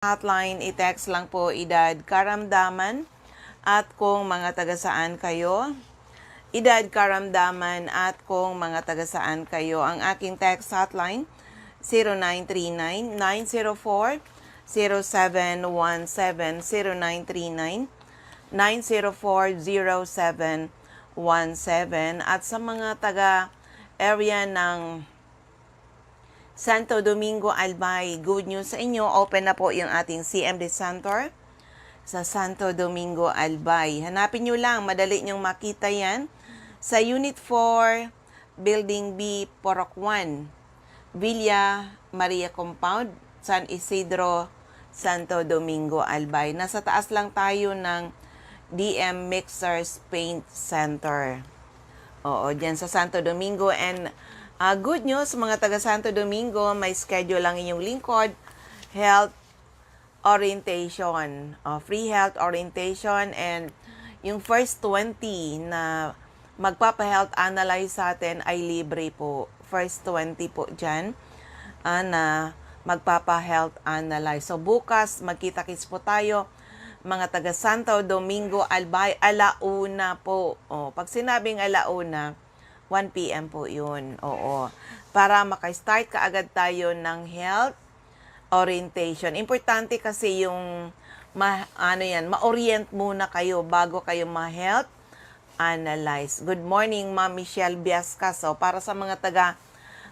Hotline, i-text lang po edad karamdaman at kung mga taga-saan kayo. Edad karamdaman at kung mga taga-saan kayo. Ang aking text hotline, 0939-904-0717, 0939-904-0717. At sa mga taga-area ng Santo Domingo, Albay, good news sa inyo. Open na po yung ating CMD Center sa Santo Domingo, Albay. Hanapin nyo lang, madali nyong makita yan sa Unit 4, Building B, Porok 1, Villa Maria Compound, San Isidro, Santo Domingo, Albay. Nasa taas lang tayo ng DM Mixers Paint Center. Oo, dyan sa Santo Domingo. And good news, mga taga Santo Domingo, may schedule lang inyong lingkod, health orientation, free health orientation, and yung first 20 na magpapa-health analyze sa atin ay libre po. First 20 po dyan na magpapa-health analyze. So bukas, magkita-kits po tayo, mga taga Santo Domingo, Albay, alauna po. Pag sinabing alauna, 1 p.m. po yun. Oo. Para maka-start kaagad tayo ng health orientation. Importante kasi yung ma-orient muna kayo bago kayo ma-health analyze. Good morning, Ma'am Michelle Biasca. So, para sa mga taga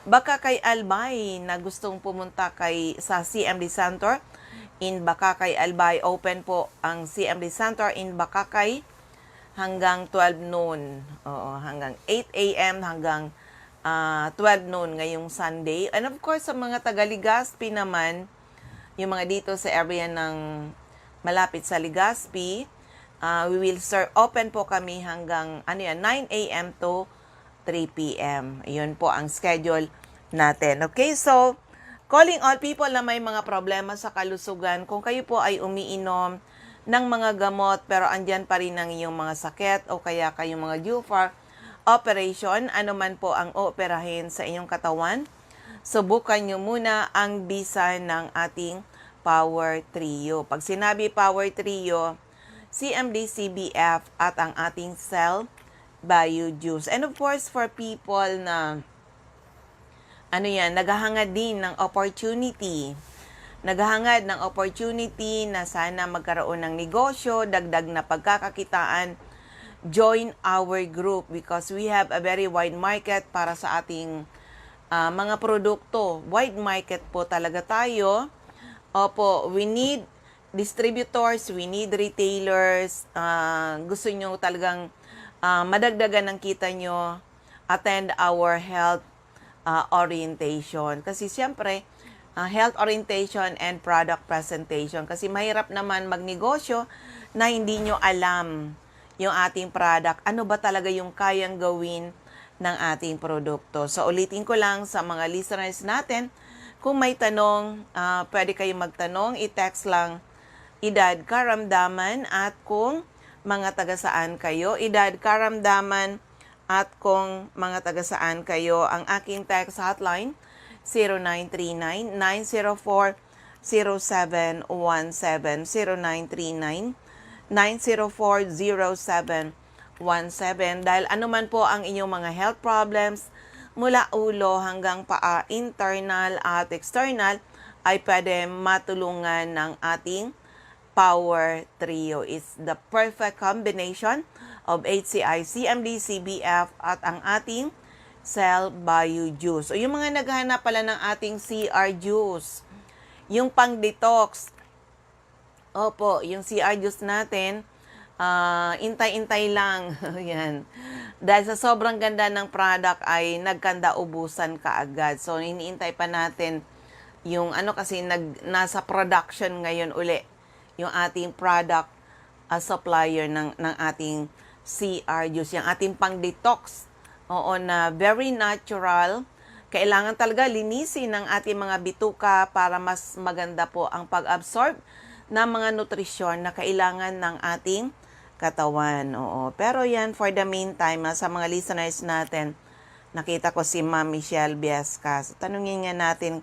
Bakakay Albay na gustong pumunta sa CMD Center in Bakakay Albay, open po ang CMD Center in Bakakay hanggang 12 noon. Oo, hanggang 8 a.m. hanggang 12 noon ngayong Sunday. And of course, sa mga taga-Legazpi naman, yung mga dito sa area ng malapit sa Legazpi, we will open po kami hanggang 9 a.m. to 3 p.m. Yun po ang schedule natin. Okay, so calling all people na may mga problema sa kalusugan, kung kayo po ay umiinom ng mga gamot pero andyan pa rin ang iyong mga sakit o kaya kayong mga due for operation, ano man po ang ooperahin sa inyong katawan, subukan nyo muna ang bisa ng ating Power Trio. Pag sinabi Power Trio, CMD, CBF at ang ating Cell Bio Juice. And of course, for people na naghahangad din ng opportunity, naghahangad ng opportunity na sana magkaroon ng negosyo, dagdag na pagkakakitaan, join our group because we have a very wide market para sa ating mga produkto. Wide market po talaga tayo. Opo, we need distributors, we need retailers. Gusto nyo talagang madagdagan ng kita nyo, attend our health orientation. Kasi siyempre, health orientation and product presentation. Kasi mahirap naman magnegosyo na hindi nyo alam yung ating product. Ano ba talaga yung kayang gawin ng ating produkto? So ulitin ko lang sa mga listeners natin, kung may tanong, pwede kayong magtanong, i-text lang edad karamdaman at kung mga taga-saan kayo. Edad karamdaman at kung mga taga-saan kayo. Ang aking text hotline, 0939-904-0717, 0939-904-0717. Dahil anuman po ang inyong mga health problems, mula ulo hanggang paa, internal at external, ay pwede matulungan ng ating Power Trio. It's the perfect combination of HCI, CMD, CBF at ang ating Cell Bio Juice. O yung mga naghahanap pala ng ating CR Juice, yung pang-detox. Opo, yung CR Juice natin, intay-intay lang. Yan. Dahil sa sobrang ganda ng product ay nagkanda ubusan kaagad. So, iniintay pa natin yung kasi nasa production ngayon uli yung ating product supplier ng ating CR Juice, yung ating pang-detox. Oo, na very natural. Kailangan talaga linisin ng ating mga bituka para mas maganda po ang pag-absorb ng mga nutrisyon na kailangan ng ating katawan. Oo. Pero yan, for the meantime, sa mga listeners natin, nakita ko si Ma'am Michelle Biasca. So, tanungin nga natin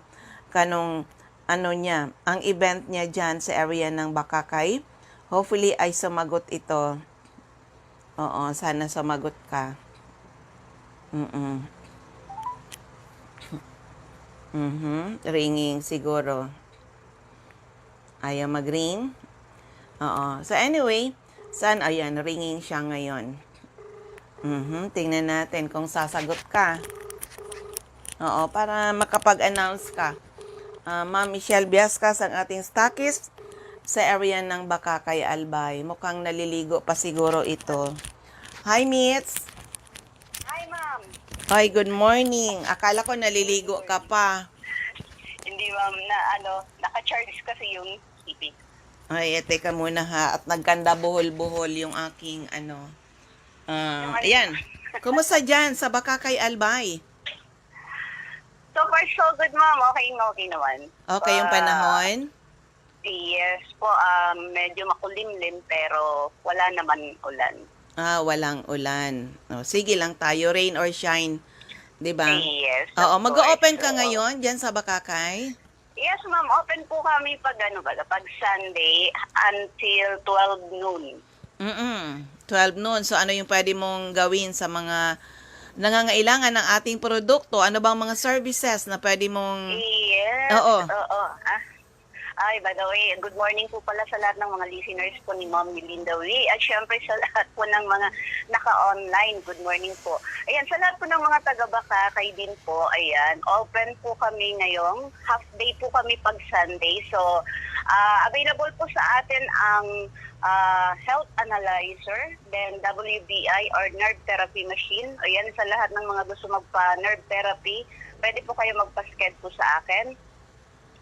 kanong ano niya, ang event niya dyan sa area ng Bakakay. Hopefully ay sumagot ito. Oo, sana sumagot ka. Ringing siguro. Ayaw mag-ring. Oo. So anyway, ayan, ringing siya ngayon. Tingnan natin kung sasagot ka. Oo, para makapag-announce ka. Ma'am Michelle Biascas, ang ating stockist sa area ng Bakakay, Albay. Mukhang naliligo pa siguro ito. Hi, Mitz. Hi, ma'am. Hi, good morning. Akala ko naliligo ka pa. Hindi, ma'am, naka-charge kasi yung TV. Ay, teka muna ha. At nagkanda buhol-buhol yung aking ayan. Kumusta dyan sa Bakakay, Albay? So far, so good, ma'am. Okay naman. Okay yung panahon? Yes po, medyo makulimlim pero wala naman ulan. Walang ulan. Sige lang tayo, rain or shine. 'Di ba? Yes. Oo, of mag-o-open course. ka ngayon diyan sa Bakakay? Yes, ma'am. Open po kami pag Sunday until 12 noon. 12 noon. So ano yung pwede mong gawin sa mga nangangailangan ng ating produkto? Ano bang mga services na pwede mong... Yes. Oo. Ay, by the way, good morning po pala sa lahat ng mga listeners po ni Ma'am Melinda Lee. At syempre sa lahat po ng mga naka-online, good morning po. Ayan, sa lahat po ng mga taga-Bakakay din po, ayan, open po kami ngayong half day po kami pag Sunday. So, available po sa atin ang health analyzer, then WBI or nerve therapy machine. Ayan, sa lahat ng mga gusto magpa-nerve therapy, pwede po kayo magpa-sked po sa akin.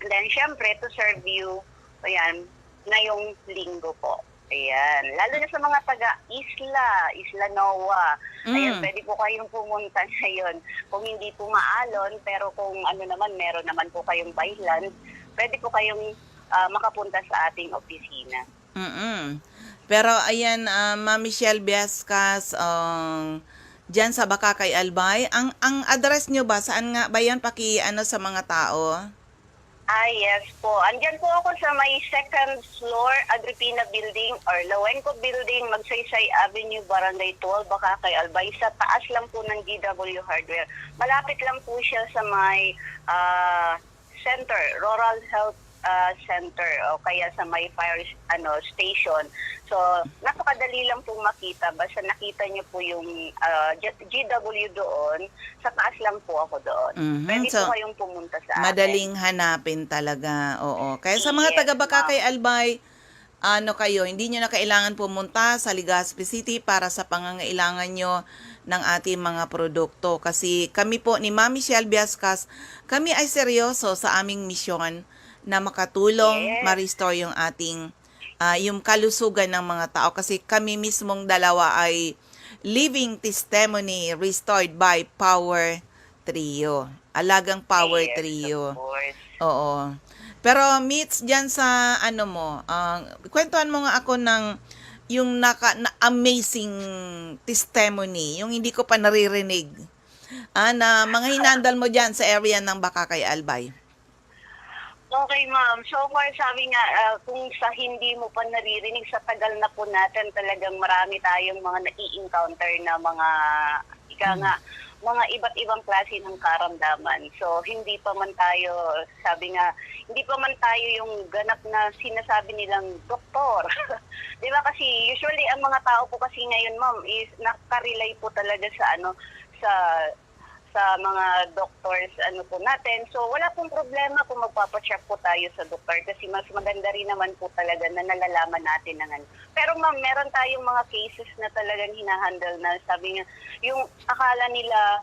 And then, syempre, to serve you, ayan, ngayong linggo po. Ayan. Lalo na sa mga Isla Noa. Ayan, pwede po kayong pumunta ngayon. Kung hindi po maalon, pero kung meron naman po kayong byland, pwede po kayong makapunta sa ating opisina. Pero, ayan, Ma'am Michelle Biascas, dyan sa Bakakay, Albay, ang address nyo ba? Saan nga ba yan? Sa mga tao? Yes po. Andyan po ako sa may second floor, Agripina Building or Lawenco Building, Magsaysay Avenue, Barangay 12, Bakakay, Albay. Sa taas lang po ng GW Hardware. Malapit lang po siya sa may center, Rural Health Center o kaya sa may fire station. So, napakadali lang pong makita. Basta nakita niyo po yung GW doon, sa taas lang po ako doon. Pwede po kayong pumunta sa akin. Madaling hanapin talaga, oo. Kaya sa mga taga-Bakakay, Albay, hindi nyo na kailangan pumunta sa Legazpi City para sa pangangailangan nyo ng ating mga produkto. Kasi kami po ni Ma'am Michelle Biascas, kami ay seryoso sa aming misyon na makatulong, ma-restore yung ating yung kalusugan ng mga tao. Kasi kami mismong dalawa ay living testimony restored by Power Trio. Alagang Power Trio. Oo. Pero Mitz, dyan sa kwentuhan mo nga ako ng yung amazing testimony, yung hindi ko pa naririnig. Na mga hinandal mo dyan sa area ng Bakakay, Albay. Okay, ma'am. So far, sabi nga, kung sa hindi mo pa naririnig, sa tagal na po natin, talagang marami tayong mga nai-encounter na mga iba't ibang klase ng karamdaman. So, hindi pa man tayo yung ganap na sinasabi nilang doktor. Di ba kasi, usually, ang mga tao po kasi ngayon, ma'am, is nakarelay po talaga sa mga doctors po natin. So, wala pong problema kung magpapacheck po tayo sa doktor kasi mas maganda rin naman po talaga na nalalaman natin ng Pero ma'am, meron tayong mga cases na talagang hinahandle na sabi nga, yung akala nila,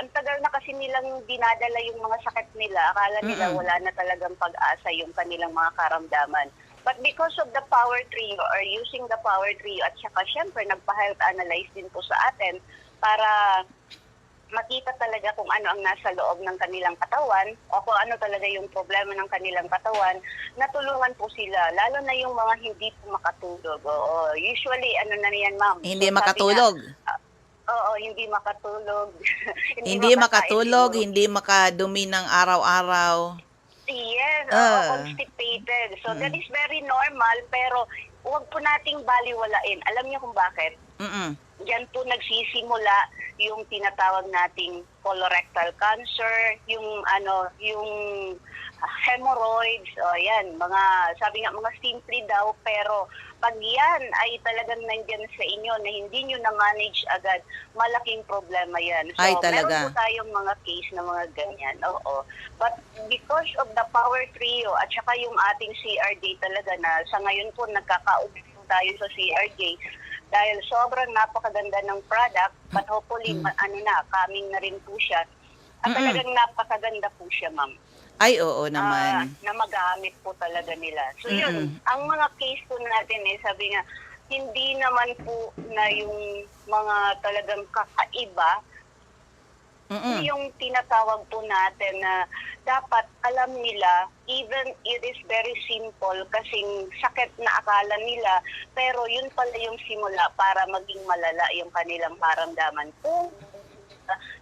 ang tagal na kasi nilang dinadala yung mga sakit nila, akala nila wala na talagang pag-asa yung kanilang mga karamdaman. But because of the Power Trio or using the Power Trio at saka syempre nagpa-health analyze din po sa atin para makita talaga kung ano ang nasa loob ng kanilang katawan o kung ano talaga yung problema ng kanilang katawan, natulungan po sila, lalo na yung mga hindi po makatulog. Oo, usually, na yan, ma'am? Hindi makatulog? Oo, hindi makatulog. Hindi makatulog, hindi makadumi ng araw-araw. Yes, oo, Ah. constipated. So that is very normal, pero huwag po nating baliwalain. Alam niyo kung bakit? Mm. Diyan po nagsisimula yung tinatawag nating colorectal cancer, yung yung hemorrhoids, o yan, mga sabi nga mga simple daw, pero pag yan ay talagang nandyan sa inyo na hindi nyo na-manage agad, malaking problema yan. So, Ay, meron talaga. po tayong mga case na mga ganyan, oo. But because of the power trio at saka yung ating CRJ talaga na sa ngayon po nagkakaupo tayo sa CRJ, dahil sobrang napakaganda ng product, but hopefully, coming na rin po siya. At talagang napakaganda po siya, ma'am. Ay, oo naman. Na magamit po talaga nila. So yun, ang mga case po natin sabi nga, hindi naman po na yung mga talagang kakaiba, yung tinatawag po natin na dapat alam nila, even it is very simple kasing sakit na akala nila, pero yun pala yung simula para maging malala yung kanilang paramdaman kung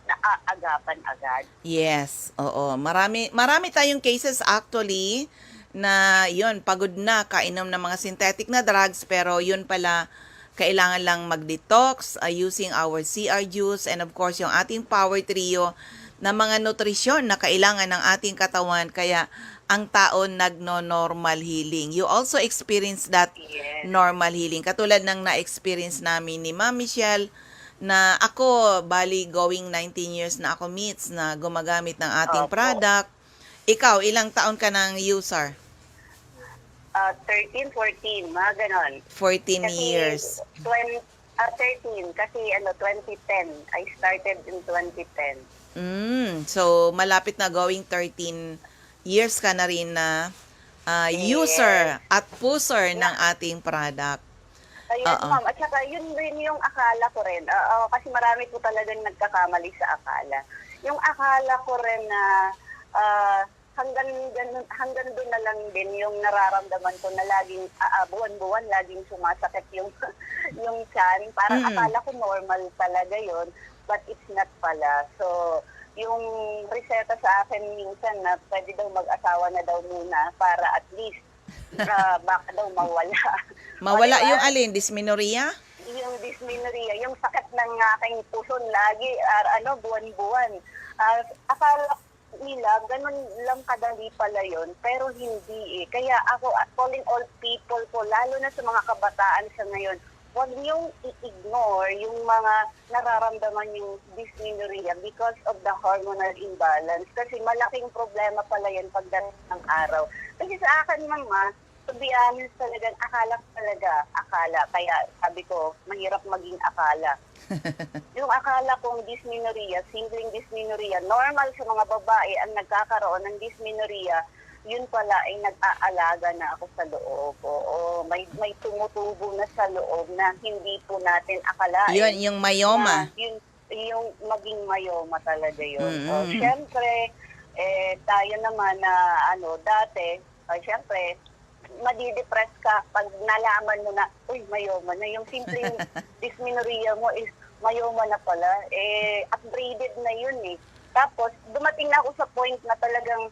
naaagapan agad. Yes, oo. Marami tayong cases actually na yun, pagod na, kainom ng mga synthetic na drugs, pero yun pala, kailangan lang mag-detox using our CR juice and of course yung ating power trio na mga nutrisyon na kailangan ng ating katawan, kaya ang tao nagno-normal healing. You also experience that Yes. normal healing. Katulad ng na-experience namin ni Ma'am Michelle, na ako, bali going 19 years na ako meets na gumagamit ng ating Opo. product. Ikaw, ilang taon ka ng user? 13, 14, mga ganon. 14 Kasi years. 13, kasi 2010. I started in 2010. So, malapit na going 13 years ka na rin na user at pusher ng ating product. Ayun, ma'am. At saka, yun rin yung akala ko rin. Kasi marami po talagang nagkakamali sa akala. Yung akala ko rin na hanggang doon na lang din yung nararamdaman ko na laging buwan-buwan laging sumasakit yung yung tiyan. Parang akala ko normal talaga yun, but it's not pala. So, yung reseta sa akin minsan na pwede daw mag-asawa na daw muna para at least baka daw mawala. Mawala Diba? yung alin? Dysmenorrhea? Yung dysmenorrhea, yung sakit ng aking puson lagi, buwan-buwan. Akala nila, ganun lang kadali pala yun, pero hindi Kaya ako, calling all people ko, lalo na sa mga kabataan sa ngayon, huwag niyong i-ignore yung mga nararamdaman yung dysmenorrhea because of the hormonal imbalance. Kasi malaking problema pala yan pagdating ng araw. Kasi sa akin, mama, to be honest talagang akala. Kaya sabi ko, mahirap maging akala. Yung akala kong dysmenorrhea, simpleng dysmenorrhea, normal sa mga babae ang nagkakaroon ng dysmenorrhea, yun pala ay nag-aalaga na ako sa loob. Oo, may tumutubo na sa loob na hindi po natin akalain. Yun, yung myoma. Yung maging myoma talaga yun. So, syempre, tayo naman na dati, syempre, madidepress ka pag nalaman mo na, uy, myoma na. Yung simpleng dysmenorrhea mo is myoma na pala. Upgraded na yun Tapos, dumating na ako sa point na talagang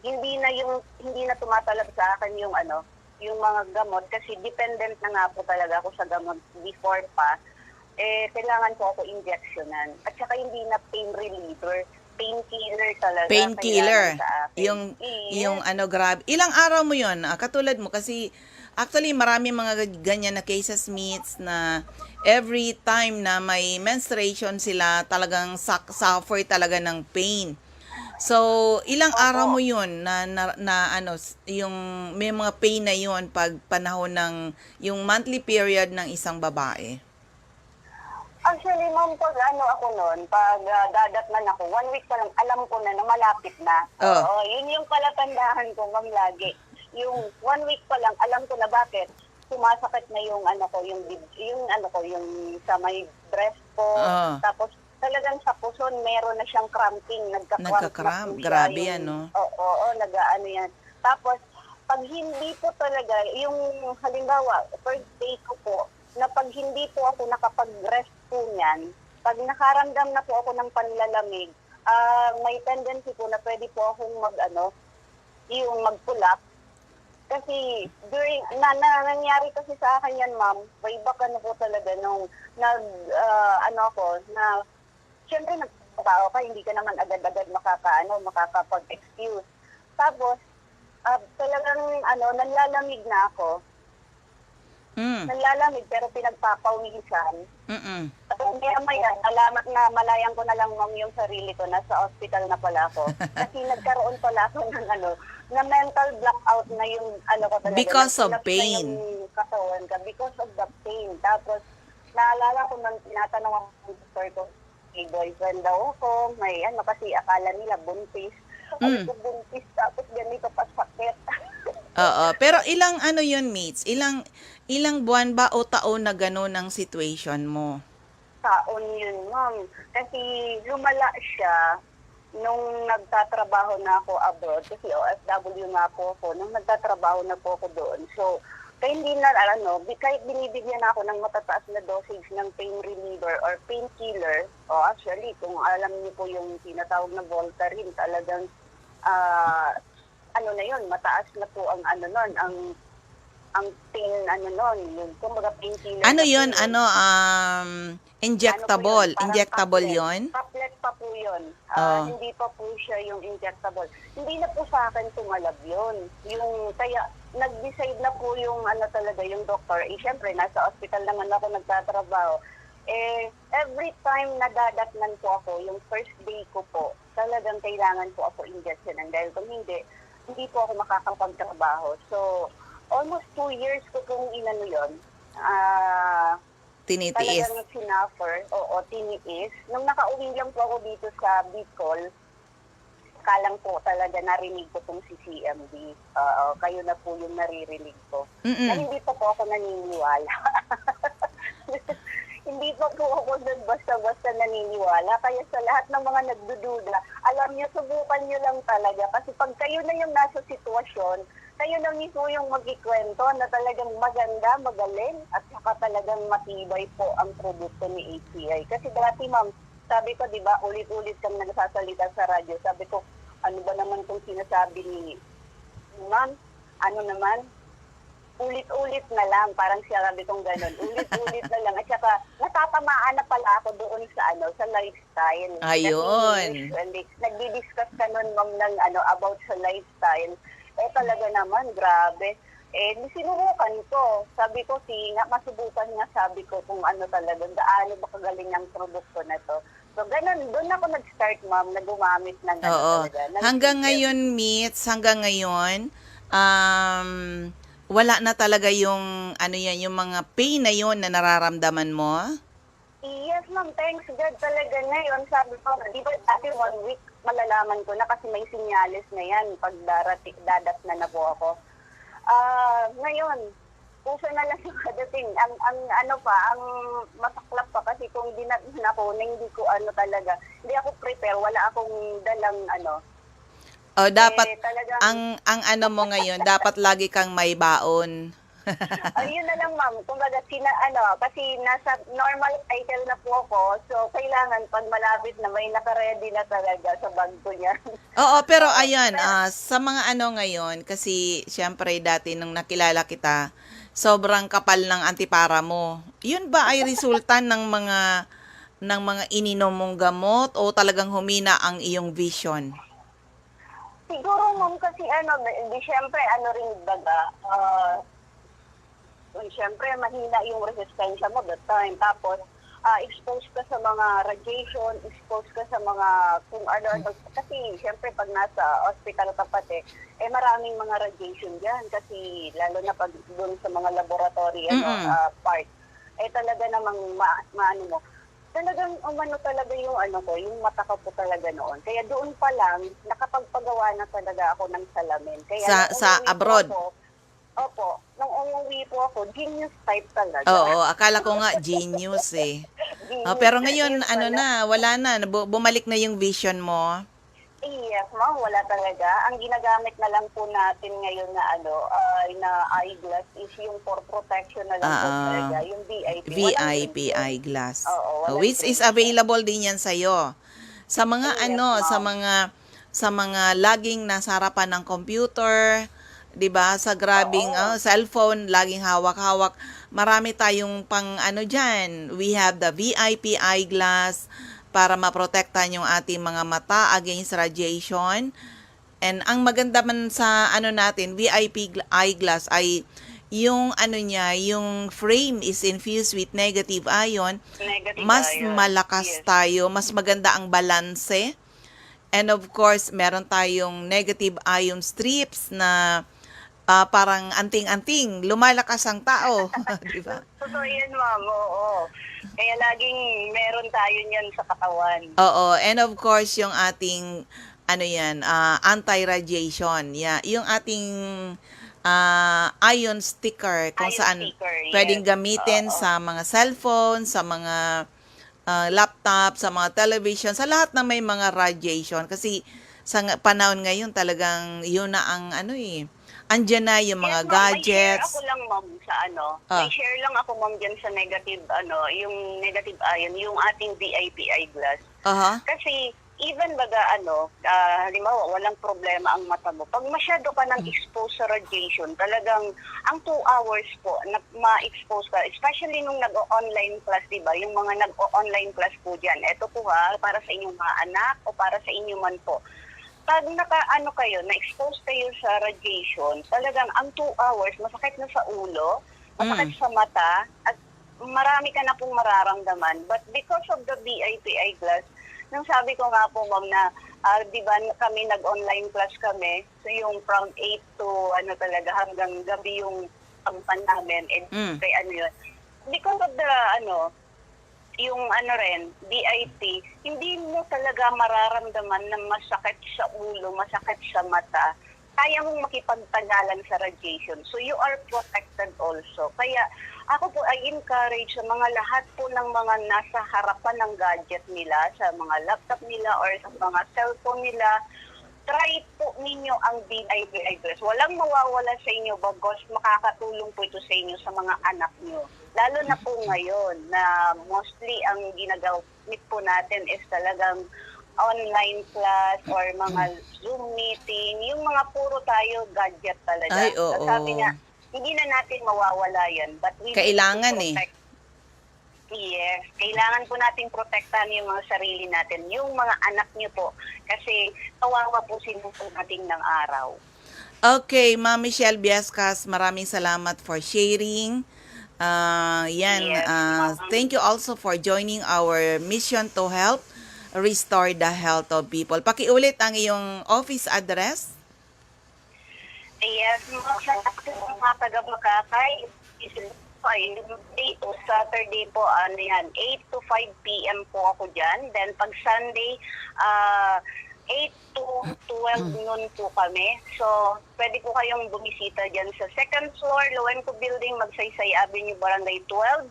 hindi na tumatalab sa akin yung mga gamot kasi dependent na nga po talaga ako sa gamot before pa. Kailangan ko ako injectionan. At saka hindi na pain reliever, painkiller talaga. Painkiller. Sa akin. Yung grabe. Ilang araw mo yun? Katulad mo kasi actually marami mga ganyan na cases meets na every time na may menstruation sila talagang suffer talaga ng pain. So, ilang araw mo yun na yung may mga pain na yun pag panahon ng yung monthly period ng isang babae? Actually, ma'am, pag ako noon, pag dadatnan ako, 1 week pa lang, alam ko na malapit na. Oo, yun yung palatandaan ko, ma'am, lagi. Yung 1 week pa lang, alam ko na bakit sumasakit na yung yung sa may breast ko. Tapos, talagang sa puson, meron na siyang cramping. Nagka-cramp. Grabe yan, no? Oo, yan. Tapos, pag hindi po talaga, yung halimbawa, first day ko po, na pag hindi po ako nakapag-rest po niyan, pag nakaramdam na po ako ng panlalamig, may tendency po na pwede po akong yung magpulap. Kasi nangyari kasi sa akin yan, ma'am, way back ano po talaga nung siyempre nagtatrabaho ka, hindi ka naman agad-agad makakapag-excuse. Tapos, talagang nanlalamig na ako. Nanlalamig pero pinagpapawisan. Maya-maya, malayan ko na lang, ma'am, yung sarili ko, nasa hospital na pala ako. Kasi nagkaroon pala ako ng na mental blackout na yung ko talaga. Because of nag-collapse pain. na yung katawan ko because of the pain. Tapos, naalala ko nang tinatanong ako ng doctor ko, may boyfriend daw ako, may kasi akala nila buntis. Ay ko buntis, tapos ganito pa sakit. Oo, pero ilang yun, mates? Ilang buwan ba o taon na gano'n ang situation mo? Taon yun, ma'am. Kasi lumala siya nung nagtatrabaho na ako abroad. Kasi OFW nga po ako. Nung nagtatrabaho na po ako doon. So, kaya hindi na, kahit binibigyan ako ng matataas na dosage ng pain reliever or painkiller, actually, kung alam niyo po yung tinatawag na Voltaren, talagang, na yun, mataas na po ang ang pain, yung kumbaga painkiller. Ano yun? Injectable. Parang Injectable tablet. yun? Tablet pa po yun. Hindi pa po siya yung injectable. Hindi na po sa akin tumalab yun. Kaya nag-decide na po yung talaga yung doctor. Siyempre, nasa hospital naman ako nagtatrabaho. Every time nadadatnan po ako, yung first day ko po, talagang kailangan po ako injection. Dahil kung hindi po ako makakapagtrabaho. So, almost 2 years ko pong yun. Tinitiis. Talagang sinuffer, tiniis. Nung nakauwi lang po ako dito sa Bicol, kalang po talaga narinig ko itong si CMD. Kayo na po yung naririnig ko. Na hindi pa po ako naniniwala. Hindi pa po ako doon basta-basta naniniwala. Kaya sa lahat ng mga nagdududa, alam niyo, subukan niyo lang talaga. Kasi pag kayo na yung nasa sitwasyon, kayo na mismo yung magkikwento na talagang maganda, magaling, at saka talagang matibay po ang produkto ni ACI. Kasi dati, ma'am, sabi ko, di ba, ulit-ulit kang nagsasalita sa radyo. Sabi ko, ano ba naman kung sinasabi ni ma'am? Ano naman? Ulit-ulit na lang, parang sabi kong gano'n. Ulit-ulit na lang. At saka, natatamaan na pala ako doon sa lifestyle. Ayun. Kasi nagdi-discuss ka nun, ma'am, about sa lifestyle. Talaga naman, grabe. Sinubukan ko. Sabi ko, masubukan nga, sabi ko, kung talaga, gaano ba kagaling ang produkto na to. So, ganun, doon ako nag-start, ma'am, na gumamit ng talaga. Hanggang ngayon, Meets, wala na talaga yung, yung mga pain na yun na nararamdaman mo? Yes, ma'am. Thanks God talaga ngayon. Sabi ko, di ba dati 1 week, malalaman ko na kasi may sinyalis na yan pag dadatnan na po ako. Ngayon, puso na lang yung kadating. Ang masaklap pa kasi kung dinatnan ako na hindi ko talaga, hindi ako prepare, wala akong dalang Dapat, talagang, ang mo ngayon, dapat lagi kang may baon. Ayun na lang, ma'am. Kumbaga, kasi nasa normal cycle na po ako, so kailangan pag malapit na may naka-ready na talaga sa bag ko niya. Oo, pero ayan, sa mga ngayon, kasi syempre dati nung nakilala kita, sobrang kapal ng antipara mo. Yun ba ay resulta ng mga ininom mong gamot o talagang humina ang iyong vision? Siguro, ma'am, kasi syempre, rin baga, syempre, mahina yung resistensya mo that time. Tapos, exposed ka sa mga radiation, exposed ka sa mga kung ano. Kasi, syempre, pag nasa hospital ka pati, maraming mga radiation dyan. Kasi, lalo na pag doon sa mga laboratory part, talaga namang maano mo. Talagang talaga yung yung mata ko po talaga noon. Kaya doon pa lang, nakapagpagawa na talaga ako ng salamin. Kaya sa abroad? Opo. Nung umuwi po ako, genius type talaga. Oo, akala ko nga genius eh. Pero ngayon, wala na. Bumalik na yung vision mo. Yes, ma'am, wala talaga. Ang ginagamit na lang po natin ngayon na na eyeglass is yung for protection na lang po talaga. Yung VIP. VIP eyeglass. Oo, Which is available din yan sa'yo. Sa mga Yes, sa mga sa mga laging nasa harapan ng computer, 'di ba? Sa grabing Oo. cellphone, laging hawak-hawak. Marami tayong pang ano diyan. We have the VIP eyeglass para maprotektahan yung ating mga mata against radiation. And ang maganda man sa ano natin, VIP eyeglass ay yung ano niya, yung frame is infused with negative ion, Negative mas ion. malakas Yes. tayo, mas maganda ang balanse. And of course, meron tayong negative ion strips na parang anting-anting, lumalakas ang tao, di ba? Totoo yan, ma'am. Oo. Kaya laging meron tayo niyan sa katawan. Oo, and of course, yung ating ano yan, anti-radiation. Yeah, yung ating ion sticker kung Ion saan sticker, pwedeng yes. gamitin Oo. sa mga cellphone, sa mga laptop, sa mga television, sa lahat na may mga radiation. Kasi sa panahon ngayon talagang yun na ang ano andyan na yung mga Yes, ma'am. May share ako gadgets. lang, ma'am, sa May Ah, share lang ako, ma'am, dyan sa negative, yung negative ion, yung ating VIP eyeglass. aha, Kasi, even baga, halimbawa, walang problema ang mata mo. Pag masyado ka nang expose sa radiation, talagang, ang 2 hours po, na ma-expose ka, especially nung nag-online class, di ba? Yung mga nag-online class po dyan. Ito po ha, para sa inyong mga anak o para sa inyo man po. Pag na-expose kayo sa radiation, talagang ang 2 hours, masakit na sa ulo, masakit sa mata, at marami ka na pong mararamdaman. But because of the VIP eyeglass, nung sabi ko nga po, ma'am, na di ba kami nag-online class kami, so yung from 8 to talaga hanggang gabi yung pangpan namin, and kay yun. Because of the yung BIP, hindi mo talaga mararamdaman na masakit sa ulo, masakit sa mata. Kaya mong makipagtagalan sa radiation. So you are protected also. Kaya ako po ay encourage sa mga lahat po ng mga nasa harapan ng gadget nila, sa mga laptop nila or sa mga cellphone nila, try po ninyo ang VIP eyeglass. Walang mawawala sa inyo bagos makakatulong po ito sa inyo sa mga anak nyo. Lalo na po ngayon na mostly ang ginagamit po natin is talagang online class or mga Zoom meeting. Yung mga puro tayo gadget talaga. ay, oo. Sabi nga, hindi na natin mawawala yan. But we Kailangan need to protect. Yes, kailangan po nating protektahan yung mga sarili natin, yung mga anak niyo po, kasi kawawa po sila sa dating ng araw. Okay, Ma'am Michelle Biascas, maraming salamat for sharing. Yes, ma'am. Thank you also for joining our mission to help restore the health of people. Pakiulit ang iyong office address. Yes, mga taga-Makakay, Monday to Saturday po, 8 to 5 p.m. po ako dyan. Then pag Sunday, 8 to 12 noon po kami. So, pwede po kayong bumisita dyan sa second floor, Lowenco Building, Magsaysay Avenue, Barangay 12,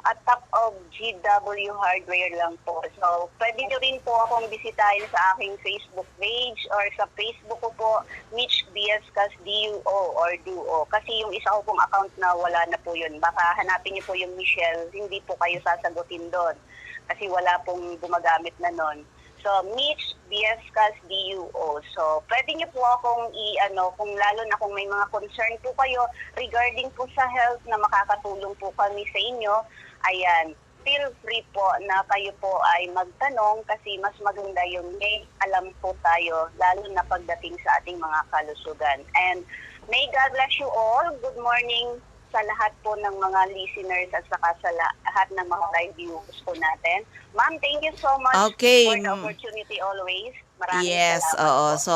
at top of GW Hardware lang po. So, pwede nyo rin po akong bisitahin sa aking Facebook page or sa Facebook ko po, Mitch Biascas DUO or Duo. Kasi yung isa ko pong account na wala na po yun. Baka hanapin nyo po yung Michelle, hindi po kayo sasagutin doon. Kasi wala pong gumagamit na nun. So, Mitch Biascas DUO. So, pwede niyo po akong kung lalo na kung may mga concern po kayo regarding po sa health na makakatulong po kami sa inyo, ayan, feel free po na kayo po ay magtanong kasi mas maganda yung may alam po tayo, lalo na pagdating sa ating mga kalusugan. And may God bless you all. Good morning sa lahat po ng mga listeners at saka sa lahat ng mga live viewers po natin. Ma'am, thank you so much Okay. for the opportunity always. Maraming Yes, salamat oo. po. So,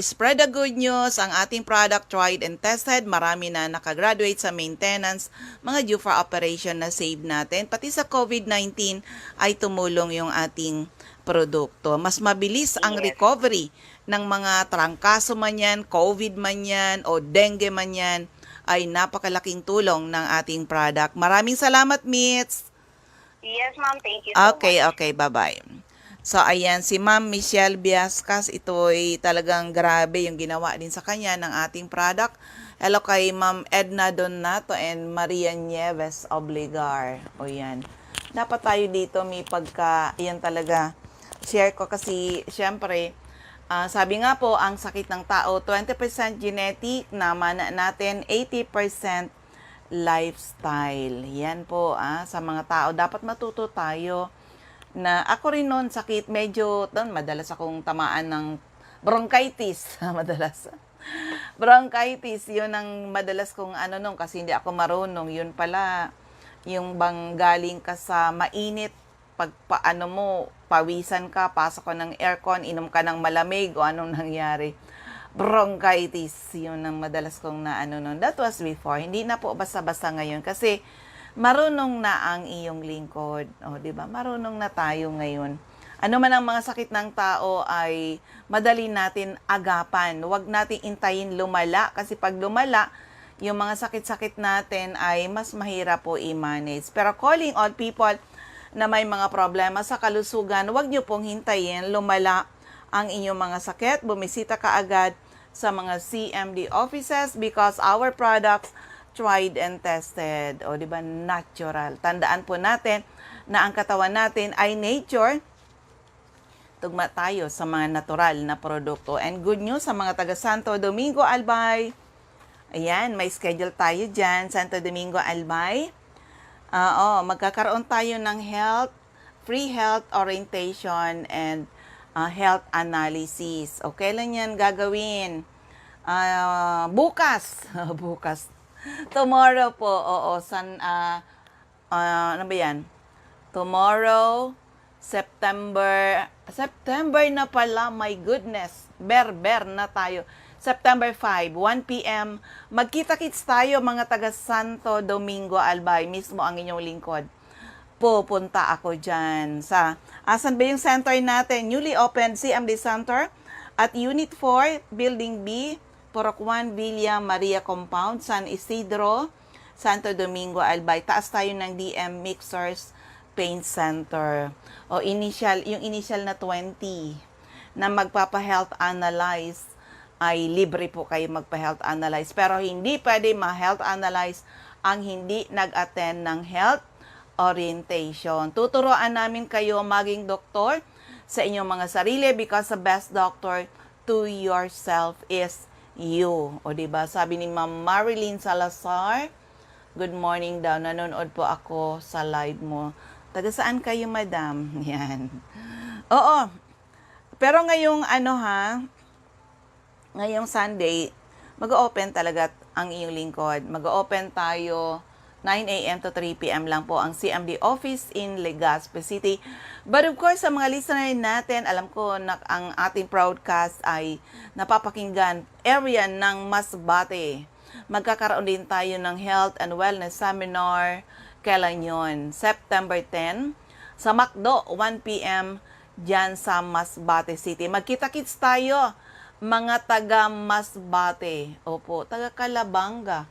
spread the good news. Ang ating product tried and tested. Marami na nakagraduate sa maintenance, mga due for operation na save natin. Pati sa COVID-19 ay tumulong yung ating produkto. Mas mabilis ang Yes. recovery ng mga trangkaso man yan, COVID man yan, o dengue man yan, ay napakalaking tulong ng ating product. Maraming salamat, Mitz! Yes, ma'am. Thank you so Okay, much. okay. Bye-bye. So, ayan, si Ma'am Michelle Biascas, ito'y talagang grabe yung ginawa din sa kanya ng ating product. Hello kay Ma'am Edna Donato and Maria Nieves Obligar. O yan. Dapat tayo dito may yan talaga, share ko kasi, syempre, Sabi nga po, ang sakit ng tao, 20% genetic, namana natin 80% lifestyle. Yan po, sa mga tao. Dapat matuto tayo na ako rin noon sakit, medyo, madalas akong tamaan ng bronchitis. Madalas. Bronchitis, yun ang madalas kong nung, kasi hindi ako marunong. Yun pala, yung bang galing ka sa mainit, pag paano mo, pawisan ka, pasok ko ng aircon, inom ka ng malamig, o anong nangyari. Bronchitis, yun ang madalas kong nun. That was before. Hindi na po basta-basta ngayon kasi marunong na ang iyong lingkod. O, di ba? Marunong na tayo ngayon. Ano man ang mga sakit ng tao ay madali natin agapan. Huwag natin intayin lumala kasi pag lumala, yung mga sakit-sakit natin ay mas mahirap po i-manage. Pero calling all people na may mga problema sa kalusugan, huwag nyo pong hintayin lumala ang inyong mga sakit. Bumisita ka agad sa mga CMD offices because our products tried and tested. O, di ba? Natural. Tandaan po natin na ang katawan natin ay nature. Tugma tayo sa mga natural na produkto. And good news sa mga taga Santo Domingo, Albay. Ayan, may schedule tayo dyan, Santo Domingo, Albay. Magkakaroon tayo ng free health orientation and health analysis. O, kailan yan gagawin? Bukas. Bukas. Tomorrow po. Oo, ano ba yan? Tomorrow, September na pala, my goodness. Ber na tayo. September 5, 1 p.m. Magkita-kits tayo mga taga Santo Domingo, Albay. Mismo ang inyong lingkod. Pupunta ako dyan sa, asan ba yung center natin? Newly opened CMD Center at Unit 4, Building B, Purok 1, Villa Maria Compound, San Isidro, Santo Domingo, Albay. Taas tayo ng DM Mixers Paint Center. O yung initial na 20 na magpapa-health analyze ay libre po kayo magpa-health analyze. Pero hindi pwede ma-health analyze ang hindi nag-attend ng health orientation. Tuturuan namin kayo maging doktor sa inyong mga sarili because the best doctor to yourself is you. O diba? Sabi ni Ma'am Marilyn Salazar, good morning daw. Nanonood po ako sa live mo. Taga saan kayo, madam? Yan. Oo. Pero ngayong ngayong Sunday, mag-open talaga ang iyong lingkod. Mag-open tayo 9 a.m. to 3 p.m. lang po ang CMD office in Legazpi City. But of course, sa mga listener natin, alam ko na ang ating broadcast ay napapakinggan area ng Masbate. Magkakaroon din tayo ng health and wellness seminar. Kailan yun? September 10. Sa Macdo, 1 p.m. dyan sa Masbate City. Magkita-kits tayo, mga taga Masbate. Opo, taga Calabanga,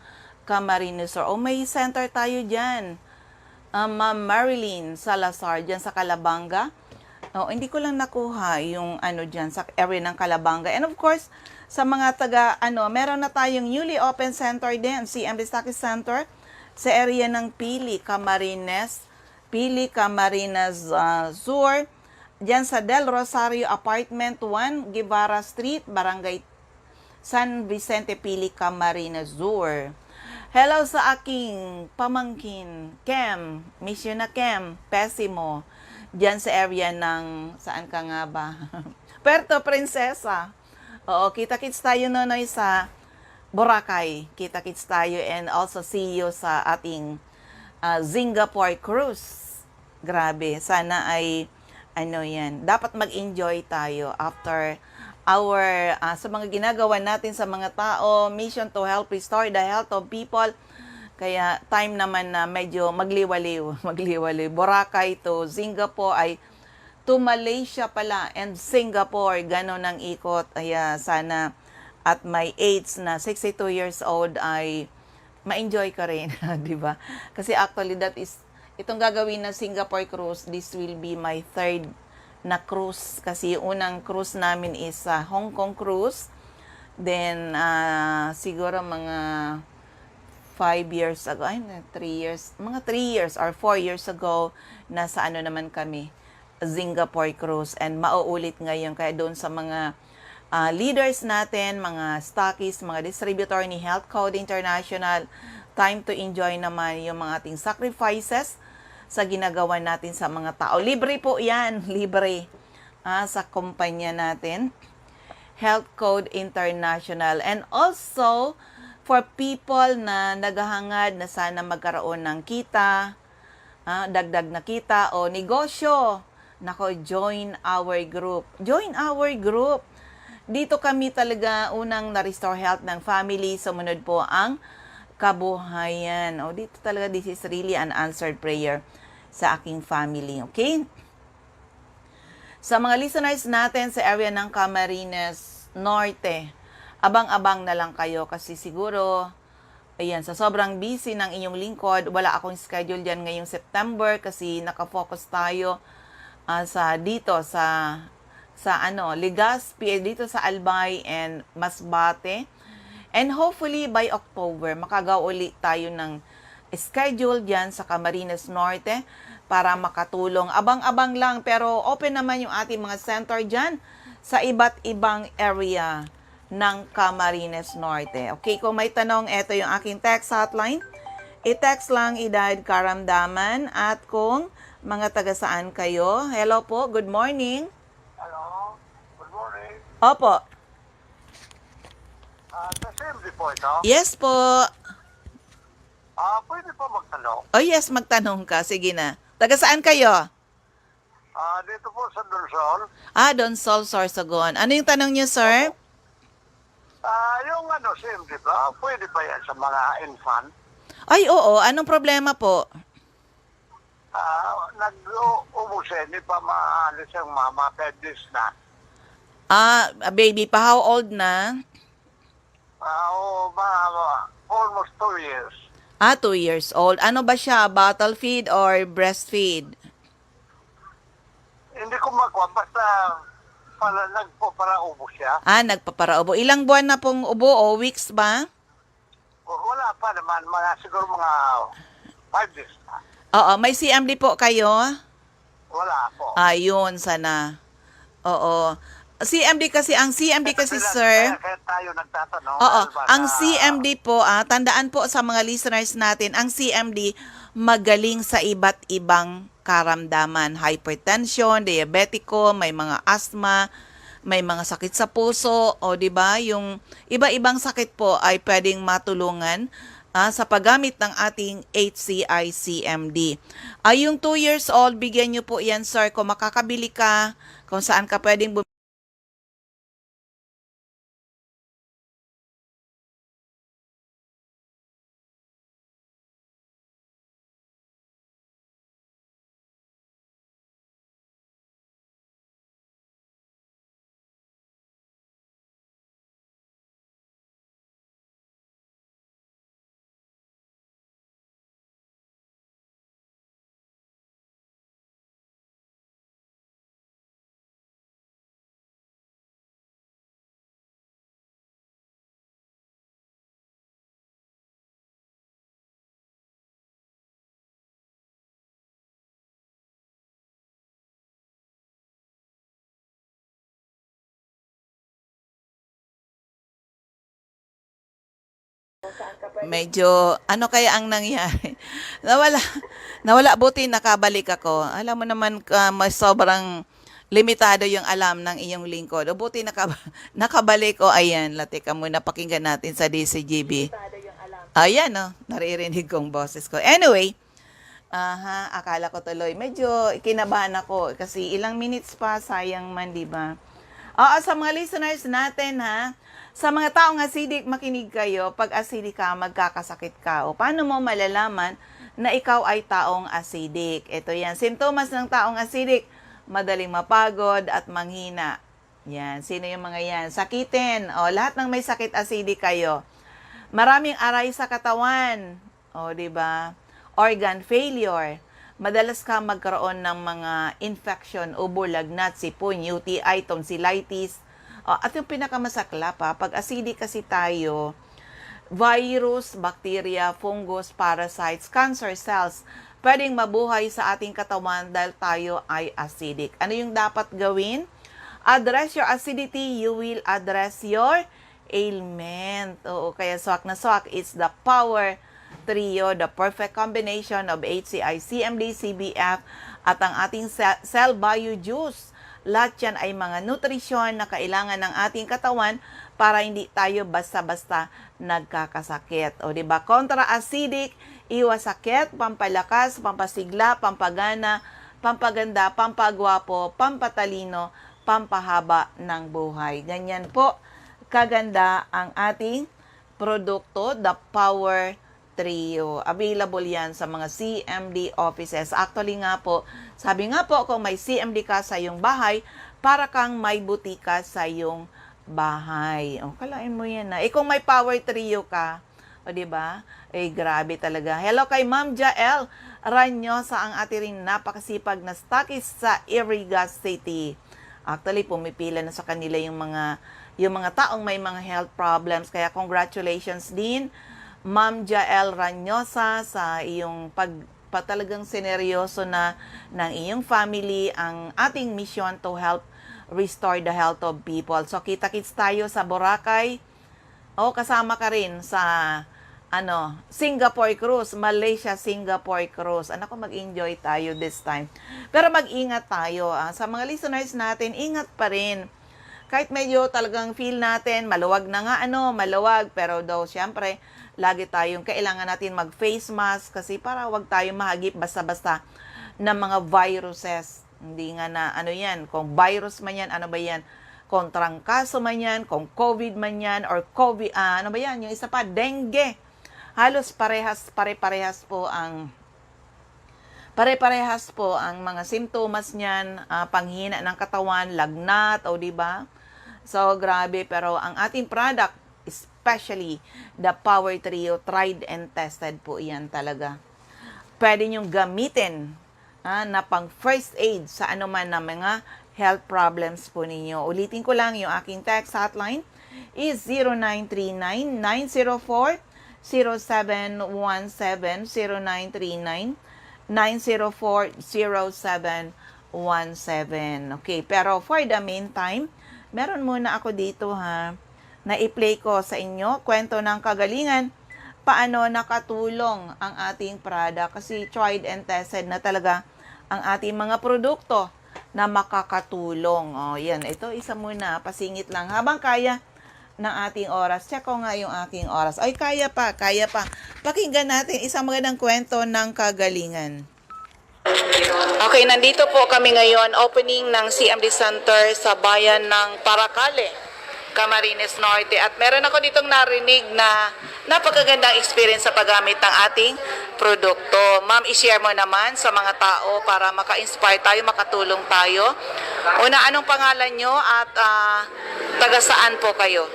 Camarines Sur. O may center tayo dyan. Ma'am Marilyn Salazar, dyan sa Calabanga. O, hindi ko lang nakuha yung dyan sa area ng Calabanga. And of course, sa mga taga, meron na tayong newly open center din, CMD Stockist Center, sa area ng Pili, Camarines Sur, diyan sa Del Rosario Apartment 1, Guevara Street, Barangay San Vicente, Pili, Camarines Sur. Hello sa aking pamangkin, Kem, miss you na Kem, Pesimo, diyan sa area ng, saan ka nga ba? Puerto Princesa. Oo, kita-kits tayo nonoy sa Boracay. Kita-kits tayo and also see you sa ating Singapore cruise. Grabe, sana ay yan. Dapat mag-enjoy tayo after our sa mga ginagawa natin sa mga tao, mission to help restore the health of people. Kaya time naman na medyo magliwaliw. Boracay to Singapore ay to Malaysia pala and Singapore, ganon ang ikot. Kaya sana at my age na 62 years old ay ma-enjoy ka rin, di ba? Kasi actually itong gagawin na Singapore cruise, this will be my third na cruise. Kasi yung unang cruise namin is Hong Kong cruise. Then, siguro mga 5 years ago, 3 years, mga 3 years or 4 years ago, nasa naman kami, Singapore cruise. And mauulit ngayon, kaya doon sa mga leaders natin, mga stockists, mga distributor ni Health Code International. Time to enjoy naman yung mga ating sacrifices sa ginagawa natin sa mga tao. Libre po yan, libre sa kumpanya natin. Health Code International. And also, for people na naghahangad na sana magkaroon ng kita, dagdag na kita o negosyo, nako, join our group. Join our group. Dito kami talaga unang na-restore health ng family. Sumunod po ang kabuhayan. O dito talaga, this is really an answered prayer sa aking family. Okay? Sa mga listeners natin sa area ng Camarines Norte, abang-abang na lang kayo kasi siguro, ayan, sa sobrang busy ng inyong lingkod, wala akong schedule dyan ngayong September kasi nakafocus tayo sa Legazpi, dito sa Albay and Masbate. And hopefully by October, makagauli tayo ng schedule dyan sa Camarines Norte para makatulong. Abang-abang lang, pero open naman yung ating mga center dyan sa iba't ibang area ng Camarines Norte. Okay, kung may tanong, ito yung aking text hotline. I-text lang idahid karamdaman at kung mga taga saan kayo. Hello po, good morning. Hello, good morning. Opo. Sa assembly po ito. Yes po. Pwede po magtanong. Oh yes, magtanong ka. Sige na. Taga saan kayo? Dito po sa Dorsol. Donsol, Sorsogon. Ano yung tanong niyo, sir? Yung assembly ba, pwede ba yan sa mga infant? Ay, oo. Anong problema po? Nag-ubusin, di pa maalis yung mama, 5 days na. Baby pa, how old na? Almost 2 years. 2 years old. Ano ba siya? Bottle feed or breastfeed? Hindi ko makuha, basta nagpo-para-ubo siya. Nagpaparaubo. Ilang buwan na pong ubo o weeks ba? Wala pa naman, siguro mga 5 days na. Oo, may CMD po kayo? Wala po. Ayun, sana. Oo. CMD kasi, sir. Kaya tayo nagtatanong. Oo, dahil ba ang sa- CMD po, tandaan po sa mga listeners natin, ang CMD magaling sa iba't ibang karamdaman. Hypertension, diabetiko, may mga asthma, may mga sakit sa puso, o di ba? Yung iba-ibang sakit po ay pwedeng matulungan sa paggamit ng ating HCI CMD. Yung 2 years old, bigyan nyo po yan, sir, kung makakabili ka, kung saan ka pwedeng medyo, ano kaya ang nangyari? Nawala, buti nakabalik ako. Alam mo naman, may sobrang limitado yung alam ng iyong lingkod. O buti nakabalik. Ayan, lati ka muna, pakinggan natin sa DCGB. Ayan, naririnig kong boses ko. Anyway, akala ko tuloy. Medyo kinabahan ako kasi ilang minutes pa, sayang man, di ba? Sa mga listeners natin, sa mga taong acidic, makinig kayo. Pag acidic ka, magkakasakit ka. O paano mo malalaman na ikaw ay taong acidic? Ito yan. Simptomas ng taong acidic, madaling mapagod at manghina. Yan. Sino yung mga yan? Sakitin. Lahat ng may sakit acidic kayo. Maraming aray sa katawan. Di ba? Organ failure. Madalas ka magkaroon ng mga infection, ubo, lagnat, sipon, UTI, tonsillitis. At yung pinakamasakla pa, pag acidic kasi tayo, virus, bacteria, fungus, parasites, cancer cells, pwedeng mabuhay sa ating katawan dahil tayo ay acidic. Ano yung dapat gawin? address your acidity, you will address your ailment. Oo, kaya swak na swak is the power trio, the perfect combination of HCI, CMD, CBF, at ang ating cell bio juice. Lahat yan ay mga nutrisyon na kailangan ng ating katawan para hindi tayo basta-basta nagkakasakit. O diba? Contra-acidic, iwas sakit, pampalakas, pampasigla, pampagana, pampaganda, pampagwapo, pampatalino, pampahaba ng buhay. Ganyan po kaganda ang ating produkto, the Power Trio. Available yan sa mga CMD offices. Actually nga po, sabi nga po, kung may CMD ka sa iyong bahay, para kang may butika sa iyong bahay. O, kalain mo yan na. Kung may Power Trio ka, o diba? Grabe talaga. Hello kay Ma'am Jael Ranyosa, ang ating rin napakasipag na stockist sa Iriga City. Actually, pumipila na sa kanila yung mga taong may mga health problems. Kaya congratulations din, Ma'am Jael Ranyosa, sa iyong talagang sineryoso na ng iyong family, ang ating mission to help restore the health of people. So, kita-kits tayo sa Boracay. Kasama ka rin sa Singapore Cruise, Malaysia-Singapore Cruise. Mag-enjoy tayo this time. Pero mag-ingat tayo. Sa mga listeners natin, ingat pa rin. Kahit medyo talagang feel natin, maluwag na nga, maluwag. Pero daw, syempre, lagi tayong kailangan natin mag-face mask kasi para wag tayong mahagip basta-basta ng mga viruses. Hindi nga na, yan, kung virus man yan, ba yan? Kung trangkaso man yan, kung COVID man yan, or COVID, yung isa pa, dengue. Halos pare-parehas po ang mga simptomas niyan, panghina ng katawan, lagnat, diba? So, grabe. Pero ang ating product, especially the Power Trio, tried and tested po yan talaga. Pwede nyong gamitin na pang first aid sa anuman na mga health problems po ninyo. Ulitin ko lang, yung aking text hotline is 0939-904-0717, 0939-904-0717. Okay, pero for the meantime, meron muna ako dito na i-play ko sa inyo, kwento ng kagalingan, paano nakatulong ang ating product, kasi tried and tested na talaga ang ating mga produkto na makakatulong. Yan, ito isa muna, pasingit lang habang kaya ng ating oras. Check ko nga yung aking oras. Ay, kaya pa. Pakinggan natin isang magandang kwento ng kagalingan. Okay, nandito po kami ngayon, opening ng CMD Center sa bayan ng Paracale, Camarines Norte. At meron ako ditong narinig na napakagandang experience sa paggamit ng ating produkto. Ma'am, i-share mo naman sa mga tao para maka-inspire tayo, makatulong tayo. Una, anong pangalan nyo at taga saan po kayo?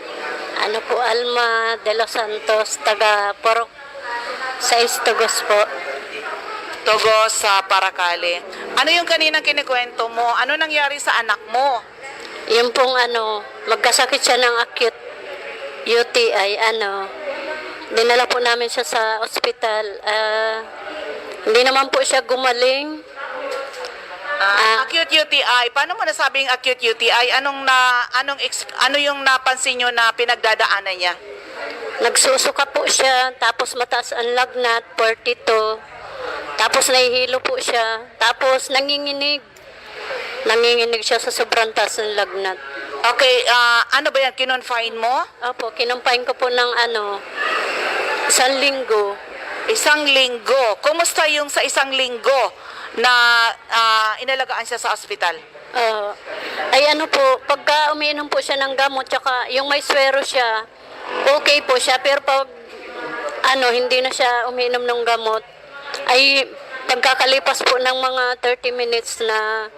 Alma de los Santos, taga Porok, sa Tugos po. Tugos sa Paracale. Ano yung kaninang kinikwento mo? Ano nangyari sa anak mo? Yung pong magkasakit siya ng acute UTI, dinala po namin siya sa ospital. Hindi naman po siya gumaling. Acute UTI. Paano mo nasabing acute UTI? Ano yung napansin nyo na pinagdadaanan niya? Nagsusuka po siya, tapos mataas ang lagnat, 42. Tapos nahihilo po siya, tapos nanginginig. Nanginginig siya sa sobrang taas ng lagnat. Okay, ano ba yan? Kinonfine mo? Opo, kinumpain ko po ng 1 linggo. 1 linggo. Kumusta yung sa 1 linggo na inalagaan siya sa ospital? Pagka umiinom po siya ng gamot, tsaka yung may swero siya, okay po siya. Pero pag hindi na siya umiinom ng gamot, ay pagkakalipas po ng mga 30 minutes na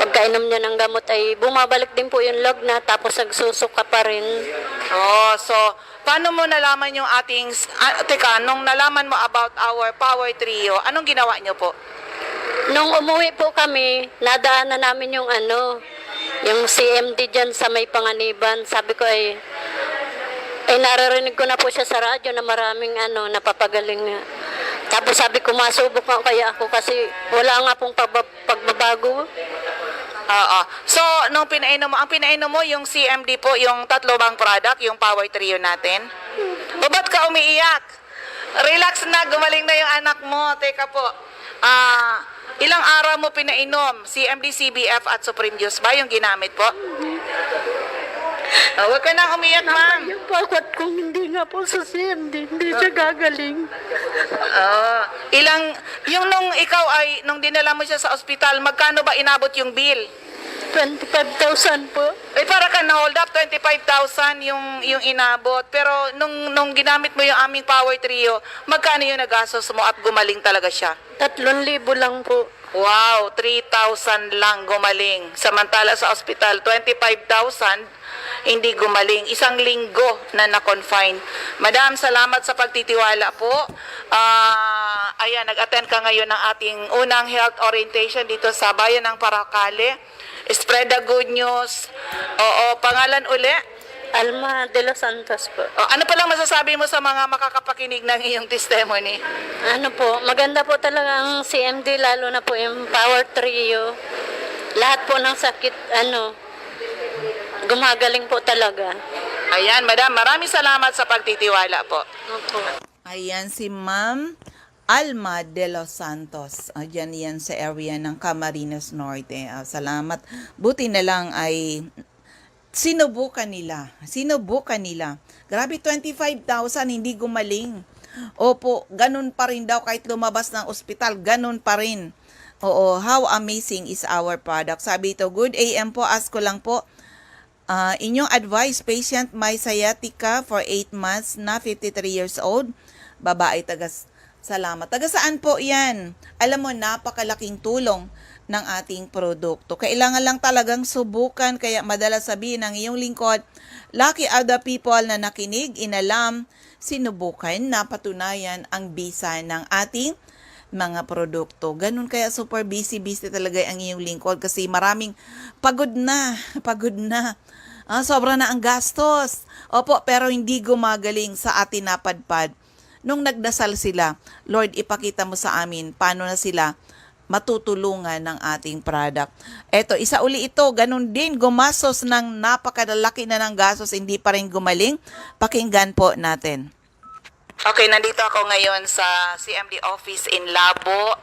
pagkainom niya ng gamot, ay bumabalik din po yung lagnat, tapos nagsusuka pa rin. So, paano mo nalaman yung ating, nung nalaman mo about our Power Trio, anong ginawa niyo po? Nung umuwi po kami, nadaanan namin yung yung CMD dyan sa may Panganiban. Sabi ko ay naririnig ko na po siya sa radyo na maraming napapagaling nga. Tapos sabi ko, masubok nga kaya ako kasi wala nga pong pagbabago. Oo. So, nung pinainom mo, ang pinainom mo yung CMD po, yung tatlo bang product, yung Power Trio natin? O ba't ka umiiyak? Relax na, gumaling na yung anak mo. Teka po, ilang araw mo pinainom? CMD, CBF at Supreme Juice ba yung ginamit po? Huwag ka nang umiyak, ma'am. Yung pakot kung hindi nga po sa CMD, hindi siya gagaling. Yung nung ikaw ay, nung dinala mo siya sa ospital, magkano ba inabot yung bill? 25,000 po. Eh, para ka na-hold up, 25,000 yung inabot. Pero nung ginamit mo yung aming Power Trio, magkano yung nagastos mo at gumaling talaga siya? 3,000 lang po. Wow, 3,000 lang gumaling. Samantala sa ospital, 25,000 hindi gumaling. Isang linggo na na-confine. Madam, salamat sa pagtitiwala po. Ayan, nag-attend ka ngayon ng ating unang health orientation dito sa bayan ng Paracale. Spread the good news. Oo, pangalan uli? Alma de los Santos po. Ano pa lang masasabi mo sa mga makakapakinig ng iyong testimony? Ano po, maganda po talaga ang CMD, lalo na po yung Power Trio. Lahat po ng sakit, gumagaling po talaga. Ayan, madam, maraming salamat sa pagtitiwala po. Opo. Ayan si Ma'am Alma de los Santos. Diyan yan sa area ng Camarines Norte. Salamat. Buti na lang ay sinubukan nila. Grabe, 25,000 hindi gumaling. Opo, ganun pa rin daw kahit lumabas ng ospital, ganun pa rin. Oo, how amazing is our product. Sabi ito, good AM po, ask ko lang po. Inyong advice, patient may sciatica for 8 months na 53 years old. Babae, salamat. Taga saan po yan? Alam mo, napakalaking tulong ng ating produkto. Kailangan lang talagang subukan, kaya madalas sabihin ng iyong lingkod, lucky are the people na nakinig, inalam, sinubukan, napatunayan ang bisa ng ating mga produkto. Ganun kaya super busy talaga ang iyong lingkod kasi maraming pagod na. Sobra na ang gastos. Opo, pero hindi gumagaling sa atin napadpad. Nung nagdasal sila, Lord, ipakita mo sa amin paano na sila matutulungan ng ating product. Eto, isa uli ito, ganun din, gumastos ng napakadalaki na ng gastos, hindi pa rin gumaling. Pakinggan po natin. Okay, nandito ako ngayon sa CMD office in Labo.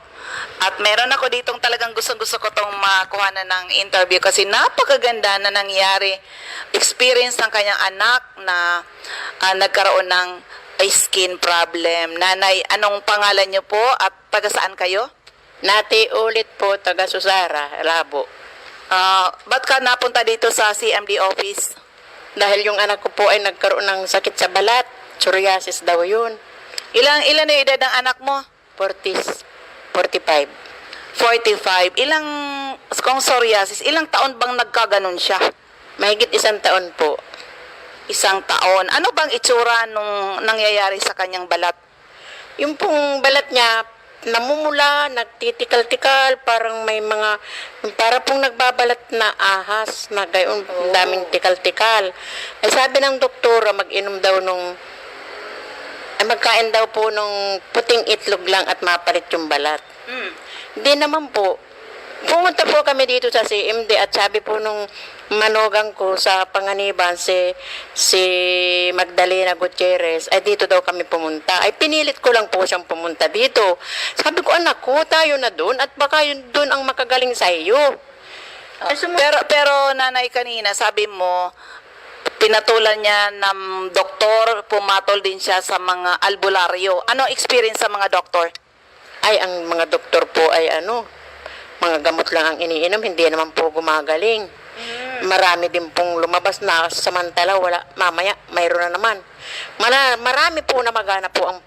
At meron ako ditong talagang gusto ko itong makuha na ng interview kasi napakaganda na nangyari. Experience ng kanyang anak na nagkaroon ng skin problem. Nanay, anong pangalan niyo po at taga saan kayo? Nati ulit po, taga Susara, Labo. Ba't ka napunta dito sa CMD office? Dahil yung anak ko po ay nagkaroon ng sakit sa balat. Psoriasis daw yun. Ilan na edad ng anak mo? 45. 45. Kung psoriasis, ilang taon bang nagkaganon siya? Mahigit 1 taon po. 1 taon. Ano bang itsura nung nangyayari sa kanyang balat? Yung pong balat niya, namumula, nagtitikal-tikal, parang may mga, para pong nagbabalat na ahas, na gayon, daming tikal-tikal. Ay sabi ng doktora, mag-inom daw magkain daw po nung puting itlog lang at mapalit yung balat. Hindi naman po. Pumunta po kami dito sa CMD at sabi po nung manugang ko sa Panganiban, si Magdalena Gutierrez, ay dito daw kami pumunta. Ay pinilit ko lang po siyang pumunta dito. Sabi ko, anak ko, tayo na doon at baka yun doon ang makagaling sa iyo. Pero nanay, kanina sabi mo, pinatulan niya ng doktor, pumatol din siya sa mga albularyo. Ano experience sa mga doktor? Ay, ang mga doktor po ay mga gamot lang ang iniinom, hindi naman po gumagaling. Marami din pong lumabas na samantala, wala, mamaya, mayroon na naman. Marami po namagana po ang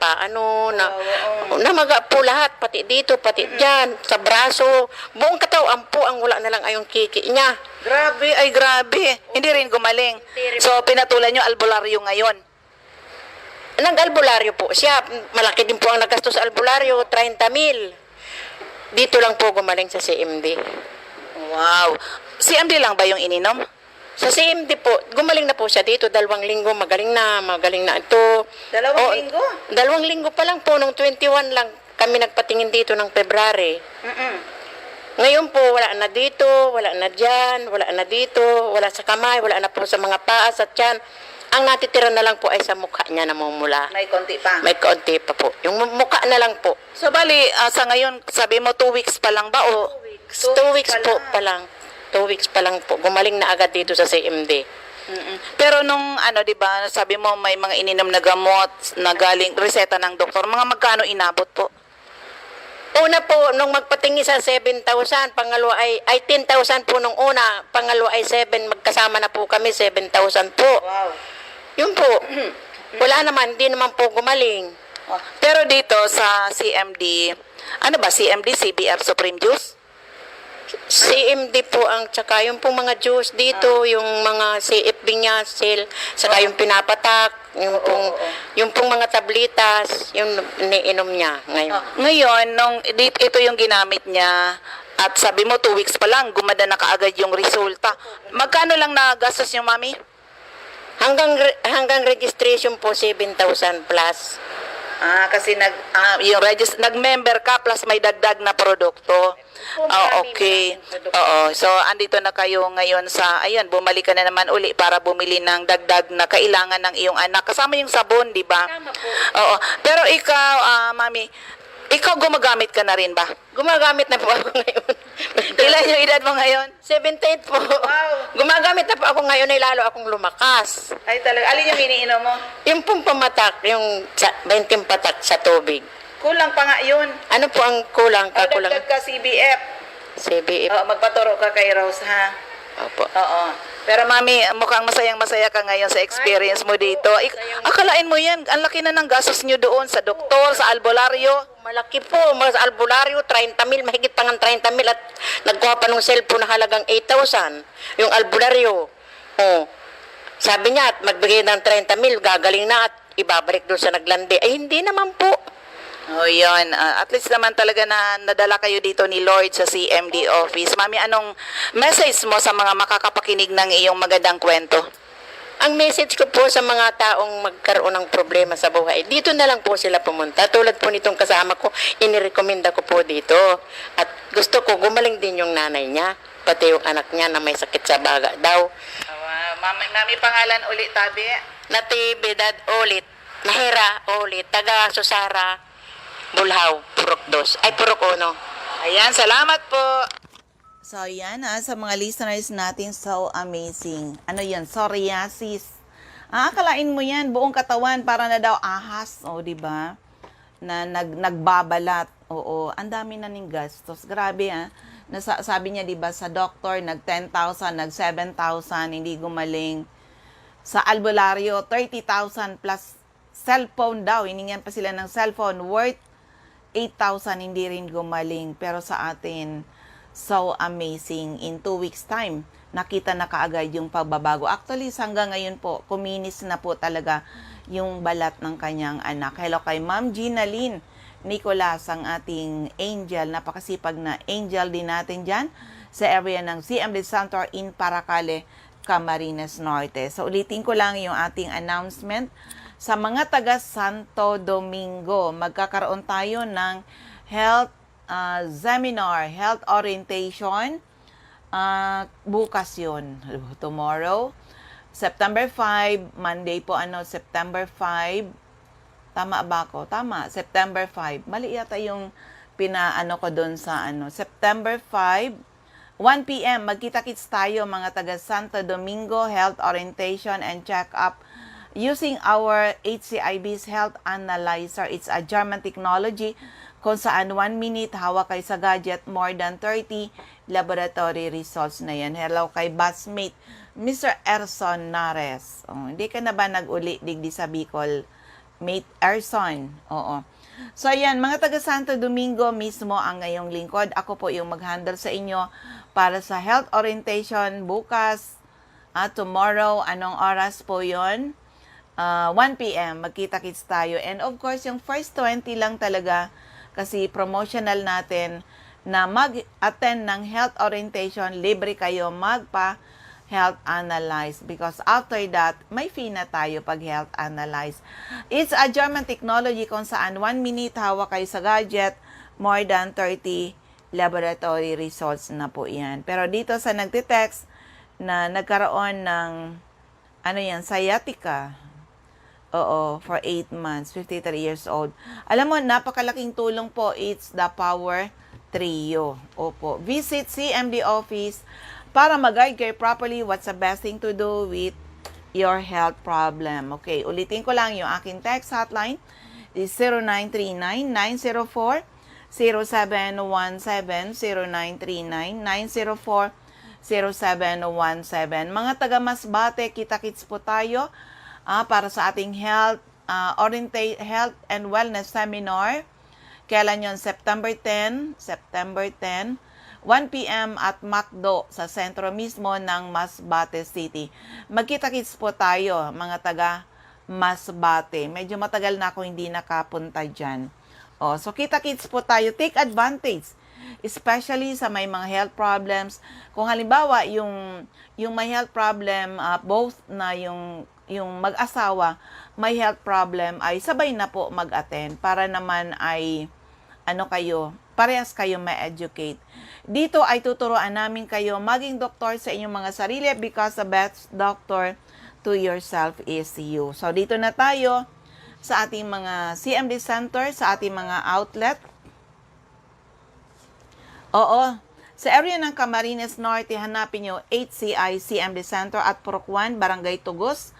namaga po lahat, pati dito, pati dyan, sa braso, buong katawan po ang wala na lang ay yung kiki niya. Grabe. Hindi rin gumaling. So, pinatulan niyo albularyo ngayon. Nag-albularyo po siya. Malaki din po ang nagastos sa albularyo, 30,000. Dito lang po gumaling sa CMD. Wow. CMD lang ba yung ininom? Sa CMD po, gumaling na po siya dito, 2 linggo, magaling na ito. 2 linggo? 2 linggo pa lang po, nung 21 lang kami nagpatingin dito ng February. Ngayon po, wala na dito, wala na dyan, wala na dito, wala sa kamay, wala na po sa mga paa, sa tiyan. Ang natitira na lang po ay sa mukha niya namumula. May konti pa. May kaunti pa po. Yung mukha na lang po. So bali, sa ngayon, sabi mo 2 weeks pa lang ba o? 2 weeks po pa lang. 2 weeks pa lang po. Gumaling na agad dito sa CMD. Pero nung ano, 'di ba, sabi mo may mga ininom na gamot na galing reseta ng doktor. Mga magkano inabot po? Una po, nung magpatingi sa 7,000, pangalawa ay 10,000 po nung una, pangalawa ay 7, magkasama na po kami, 7,000 po. Wow. Yun po. Wala naman, hindi naman po gumaling. Pero dito sa CMD, ano ba, CMD, CBR Supreme Juice? CMD po ang, tsaka yung pong mga juice dito, yung mga CF Vinyacil, saka yung pinapatak, yung pong mga tablitas, yung niinom niya ngayon. Ngayon, nung ito yung ginamit niya, at sabi mo 2 weeks pa lang, gumanda na kaagad yung resulta. Magkano lang nagastos yung mami? Hanggang registration po, 7,000 plus. Kasi nag-member ka plus may dagdag na produkto. Okay. Oo. So, andito na kayo ngayon sa, ayan, bumalik ka na naman uli para bumili ng dagdag na kailangan ng iyong anak. Kasama yung sabon, di ba? Tama po. Oo. Pero ikaw, mami, ikaw gumagamit ka na rin ba? Gumagamit na po ako ngayon. Ilan yung edad mo ngayon? 78 po. Wow. Gumagamit na po ako ngayon ay lalo akong lumakas. Ay talaga. Alin yung iniinom mo? Yung pong pamatak, yung 20 patak sa tubig. Kulang pa nga yun. Ano po ang kulang? O, Kakulang? dagdag ka CBF. CBF. Oo, magpaturo ka kay Rose, ha? Opo. Oo. Pero mami, mukhang masayang-masaya ka ngayon sa experience mo dito. Akalain mo yan, ang laki na ng gastos nyo doon sa doktor, sa albularyo. Malaki po, mga sa albularyo, 30,000, mahigit pa ng 30,000 at nagkuha pa ng cellphone na halagang 8,000. Yung albularyo. Oh. Sabi niya, at magbigay ng 30,000, gagaling na at ibabalik doon sa naglandi. Ay, hindi naman po. Oh, yun. At least naman talaga na nadala kayo dito ni Lord sa CMD office. Mami, anong message mo sa mga makakapakinig ng iyong magandang kwento? Ang message ko po sa mga taong magkaroon ng problema sa buhay, dito na lang po sila pumunta. Tulad po nitong kasama ko, inirekomenda ko po dito. At gusto ko, gumaling din yung nanay niya, pati yung anak niya na may sakit sa baga daw. Mami, pangalan ulit, tabi. Natividad ulit, Nahera ulit, taga Susara, Bulhaw, Purok 2. Ay, Purok 1. Ayan, salamat po. So, yan sa mga listeners natin, so amazing. Ano yan? Psoriasis. Akalain mo yan, buong katawan, para na daw ahas. O, di ba? Na nagbabalat. Oo, ang dami na ning gastos. Grabe, sabi niya, di ba, sa doctor, nag 10,000, nag 7,000, hindi gumaling. Sa albularyo, 30,000 plus cellphone daw. Hiningan pa sila ng cellphone worth 8,000, hindi rin gumaling. Pero sa atin, so amazing. In 2 weeks time, nakita na kaagad yung pagbabago. Actually, hanggang ngayon po, kuminis na po talaga yung balat ng kanyang anak. Hello kay Ma'am Gina Lynn Nicolas, ang ating angel. Napakasipag na angel din natin dyan sa area ng CMD Center in Paracale, Camarines Norte. So, ulitin ko lang yung ating announcement. Sa mga taga Santo Domingo, magkakaroon tayo ng health seminar, health orientation. Bukas yun. Tomorrow, September 5, Monday po, September 5. Tama ba ako? Tama, September 5. Mali yata yung pinaano ko doon sa September 5, 1 p.m. Magkita-kits tayo mga taga Santo Domingo, health orientation and check-up using our HCIB's Health Analyzer. It's a German technology kung saan 1 minute hawak kayo sa gadget, more than 30 laboratory results na yan. Hello kay batchmate Mr. Erson Nares. Hindi ka na ba nag-uli digdi sa Bicol, mate Erson? Oo. So yan, mga taga Santo Domingo mismo ang ngayong lingkod. Ako po yung mag-handle sa inyo para sa health orientation bukas at tomorrow. Anong oras po yon? 1 p.m. Magkita-kits tayo. And of course, yung first 20 lang talaga kasi promotional natin na mag-attend ng health orientation, libre kayo magpa-health analyze because after that, may fee na tayo pag health analyze. It's a German technology kung saan 1 minute hawak kayo sa gadget, more than 30 laboratory results na po yan. Pero dito sa nagtitext na nagkaroon ng sciatica, oo, for 8 months, 53 years old. Alam mo, napakalaking tulong po. It's the Power Trio. Opo. Visit CMD office para mag-guide kayo properly what's the best thing to do with your health problem. Okay, ulitin ko lang yung aking text hotline is 0939-904-0717, 0939-904-0717. Mga taga Masbate, kita-kits po tayo para sa ating health and wellness seminar. Kailan yun? September 10, 1 p.m. at MacDo sa sentro mismo ng Masbate City. Magkita-kits po tayo, mga taga Masbate. Medyo matagal na ako hindi nakapunta dyan. So kita-kits po tayo. Take advantage, especially sa may mga health problems. Kung halimbawa, yung may health problem, both na yung mag-asawa, may health problem, ay sabay na po mag-attend para naman ay parehas kayo ma-educate. Dito ay tuturuan namin kayo maging doktor sa inyong mga sarili because the best doctor to yourself is you. So, dito na tayo sa ating mga CMD center, sa ating mga outlet. Oo, sa area ng Camarines Norte, hanapin nyo HCI CMD Center at Purok 1, Barangay Tugos,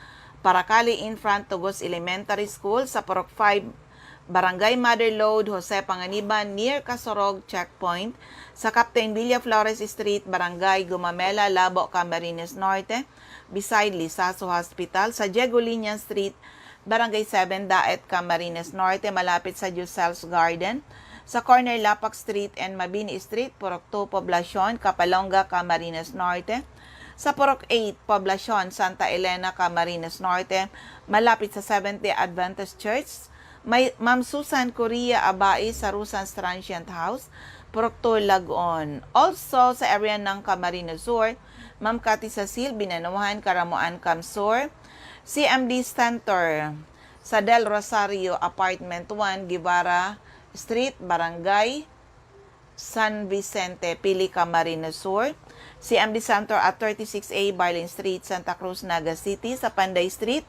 Paracali in front Tugos Elementary School, sa Purok 5, Barangay Mother Lode, Jose Panganiban, near Casorog Checkpoint, sa Captain Villa Flores Street, Barangay Gumamela, Labo, Camarines Norte, beside Lisaso Hospital, sa Diego-Linian Street, Barangay 7, Daet, Camarines Norte, malapit sa Jusel's Garden, sa corner Lapak Street and Mabini Street, Purok 2, Poblacion, Capalonga, Camarines Norte, sa Purok 8, Poblacion, Santa Elena, Camarines Norte, malapit sa Seventh-day Adventist Church, may Ma'am Susan Correa Abai sa Rusans Transient House, Purok 2, Lagon. Also, sa area ng Camarines Sur, Ma'am Cathy Cecil, Binanuhan, Karamuan, Camsur, CMD Center sa Del Rosario Apartment 1, Guevara Street, Barangay San Vicente, Pili, Camarines Sur, CMD Center at 36A, Barlin Street, Santa Cruz, Naga City, sa Panday Street,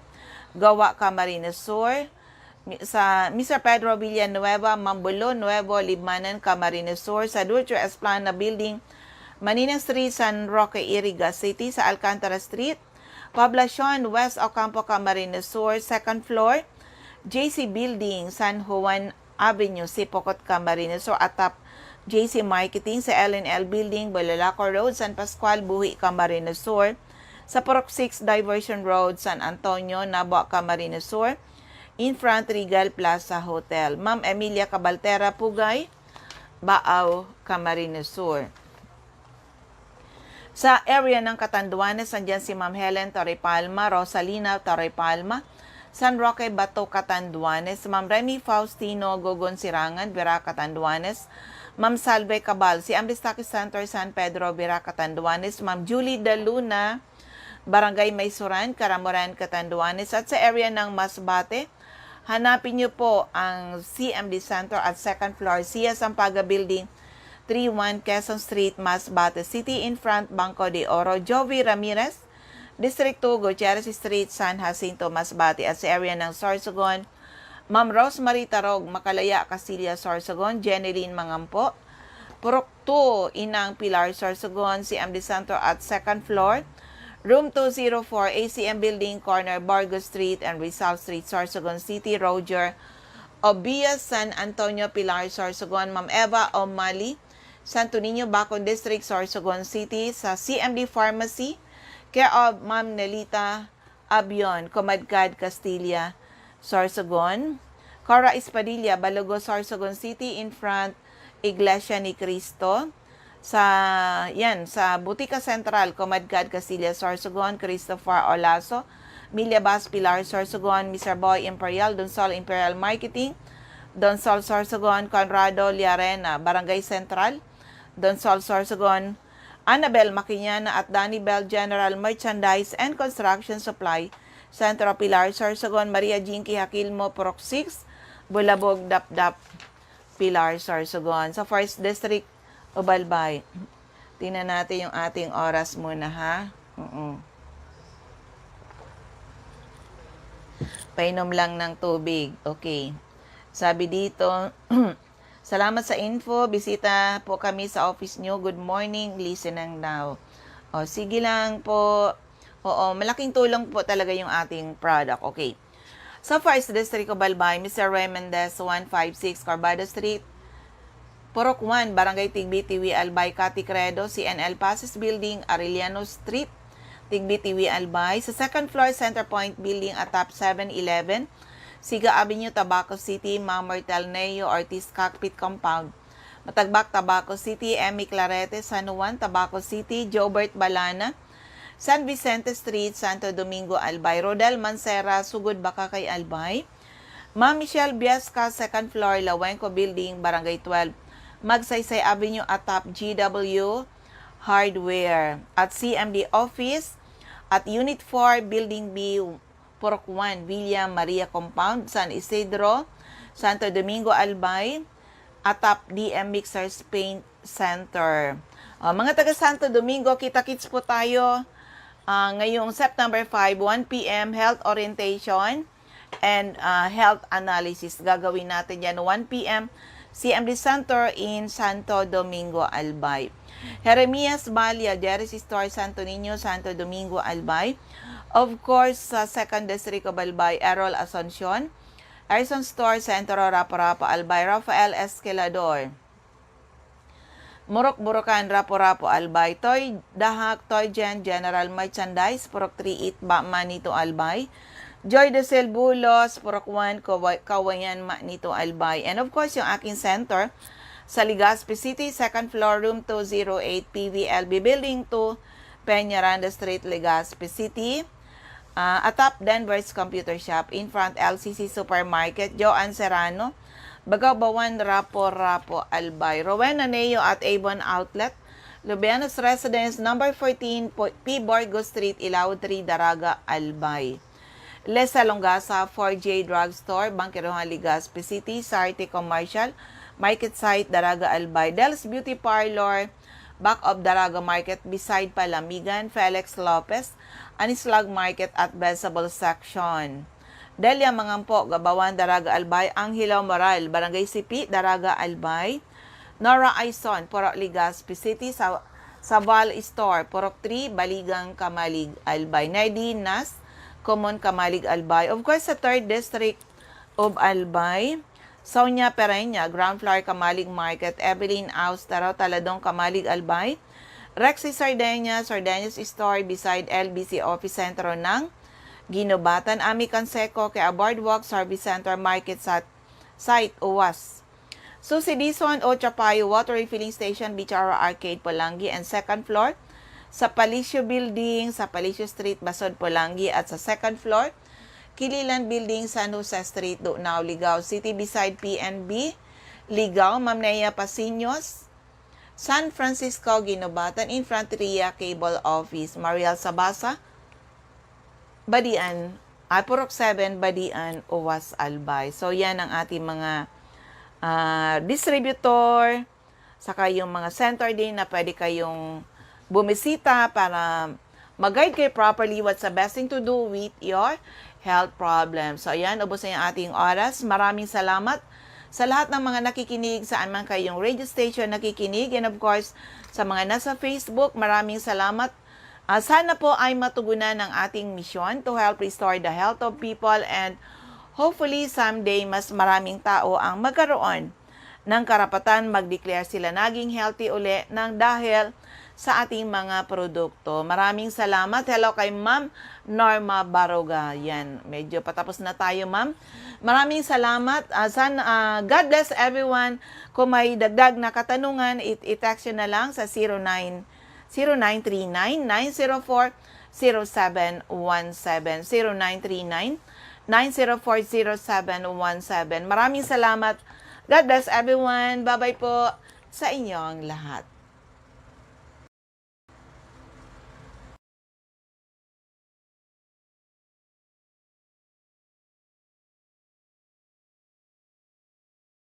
Gawa, Camarines Sur, sa Mr. Pedro Villanueva, Mambulo, Nuevo, Libmanan, Camarines Sur, sa Dulce Esplana Building, Manila Street, San Roque, Iriga City, sa Alcantara Street, Poblacion, West Ocampo, Camarines Sur, 2nd floor, JC Building, San Juan Avenue, Sipocot, Camarines Sur, atap JC Marketing, sa LNL Building, Balalaco Road, San Pascual, Buhi, Camarines Sur, sa Purok 6 Diversion Road, San Antonio, Nabo, Camarines Sur, in front Regal Plaza Hotel. Ma'am Emilia Cabaltera Pugay, Baaw, Camarines Sur. Sa area ng Catanduanes, andyan si Ma'am Helen Torrepalma, Rosalina Torrepalma, San Roque, Bato, Catanduanes, Ma'am Remy Faustino, Gogon Sirangan, Vera, Catanduanes, Ma'am Salve Cabal, si Amristaki Center, San Pedro, Vera, Catanduanes, Ma'am Julie Daluna, Barangay Maysuran, Karamoran, Catanduanes, at sa area ng Masbate, hanapin niyo po ang CMD Center at 2nd floor, Sia Sampaga Building, 31 Quezon Street, Masbate City, in front Banco de Oro, Jovi Ramirez, District 2, Gutierrez Street, San Jacinto, Masbate, at sa area ng Sorsogon, Ma'am Rosemary Tarog, Makalaya, Castilla, Sorsogon, Jeneline Mangampo, Purok 2, Inang Pilar, Sorsogon, CMD Center at 2nd floor, Room 204, ACM Building, corner Bargo Street and Rizal Street, Sorsogon City, Roger Obias, San Antonio, Pilar, Sorsogon, Ma'am Eva O'Malley, Santo Niño, Bacon District, Sorsogon City, sa CMD Pharmacy, care of Ma'am Nelita Abion, Comadcad, Castilla, Sorsogon, Cora Espadilla, Balogo, Sorsogon City, in front Iglesia ni Cristo, sa Butika Central, Comadcad, Castilla, Sorsogon, Christopher Olaso, Milia Bas, Pilar, Sorsogon, Mr. Boy Imperial, Donsol Imperial Marketing, Donsol, Sorsogon, Conrado Liarena, Barangay Central, Donsol, Sorsogon, Annabel Maquiñana at Danny Bell General Merchandise and Construction Supply, Centro Pilar, Sorsogon, Maria Jinky Hakilmo, Purok 6, Bulabog, Dapdap, Pilar, Sorsogon. Sa 1st District Ubalbay. Tingnan natin yung ating oras muna, ha? Painom lang ng tubig. Okay. Sabi dito, salamat sa info. Bisita po kami sa office nyo. Good morning. Listening now. O, sige lang po. Oo, malaking tulong po talaga yung ating product. Okay. So, First District of Albay, Mr. Roy Mendez, 156 Carbado Street, Purok 1, Barangay Tigbitiwi, Albay, Caticredo, CNL Passes Building, Arellano Street, Tigbitiwi, Albay. Sa second floor, Center Point Building at top 711, Siga Avenue, Tabaco City, Mamartel Neo, Ortiz Cockpit Compound, Matagbak, Tabaco City, Emmy Clarete, San Juan, Tabaco City, Jobert Balana, San Vicente Street, Santo Domingo, Albay, Rodel Mancera, Sugod Bakakay, Albay, Ma'am Michelle Biasca, second floor, Lawenco Building, Barangay 12, Magsaysay Avenue at top GW Hardware, at CMD Office, at Unit 4, Building B, Purok 1, Villa Maria Compound, San Isidro, Santo Domingo, Albay, at top DM Mixers Paint Center. Mga taga Santo Domingo, kita-kits po tayo ngayong September 5, 1 p.m. health orientation and health analysis. Gagawin natin yan 1 p.m. CMD Center in Santo Domingo, Albay. Jeremias Balia, Jerry's Store, Santo Niño, Santo Domingo, Albay. Of course, sa Second District of Albay, Errol Asuncion, Arison Store, Centro Rapo-Rapo, Albay, Rafael Esquilador, Murok Burokan, Rapo-Rapo, Albay, Toy Dahak, Toy Gen, General Merchandise, Purok 38, Manito, Albay, Joy de Bulos, Purok 1, Kawayan, Manito, Albay. And of course, yung aking center sa Legazpi City, second floor, room 208, PVLB Building 2, Peñaranda Street, Legazpi City. Atop Denver's Computer Shop, in front LCC Supermarket, Joanne Serrano, Bagabawan, Rapo-Rapo, Albay. Rowena Neo at Avon Outlet, Lubianos Residence, number 14, P. Borgo Street, Ilao 3, Daraga, Albay. Les Salongasa, 4J Drugstore, Bangkirohan, Legazpi City, Sarte Commercial, Market Site, Daraga, Albay. Del's Beauty Parlor, back of Daraga Market, beside Palamigan, Felix Lopez, Anislag Market at Vegetable Section. Delia Mangampo, Gabawan, Daraga, Albay. Angelo Moral, Barangay Sipi, Daraga, Albay. Nora Aison, Purok Legazpi City, Saval Store, Purok 3, Baligang, Kamalig, Albay. Nadine Nas, Common, Kamalig, Albay. Of course, sa 3rd District of Albay, Sonia Pereña, Ground Floor, Kamalig Market. Evelyn Austaro, Taladong, Kamalig, Albay. Rexy Sardeñas Store beside LBC Office Center ng Ginobatan. Ami Canseco, kay Boardwalk Service Center Market Site, UWAS. Susi Dizon, Ochapayo Water Refilling Station, Bichara Arcade, Polangi. And second floor, sa Palicio Building, sa Palicio Street, Basod, Polangi. At sa second floor, Kililan Building, San Jose Street, Dunao, Ligao City, beside PNB, Ligao. Ma'am Nea Pasiños, San Francisco, Ginobatan, Infanteria Cable Office, Mariel Sabasa, Badian, Purok 7, Badian, UWAS, Albay. So, yan ang ating mga distributor, saka yung mga center din na pwede kayong bumisita para mag-guide kayo properly what's the best thing to do with your health problem. So, ayan, ubos na yung ating oras. Maraming salamat sa lahat ng mga nakikinig, saan man kayong radio station nakikinig. And of course, sa mga nasa Facebook, maraming salamat. Sana po ay matugunan ng ating misyon to help restore the health of people, and hopefully someday mas maraming tao ang magkaroon ng karapatan mag-declare sila naging healthy uli ng dahil sa ating mga produkto. Maraming salamat. Hello kay Ma'am Norma Baroga. Yan, medyo patapos na tayo, Ma'am. Maraming salamat. God bless everyone. Kung may dagdag na katanungan, i-text nyo na lang sa 0939-904-0717. 0939-904-0717. Maraming salamat. God bless everyone. Bye-bye po sa inyong lahat.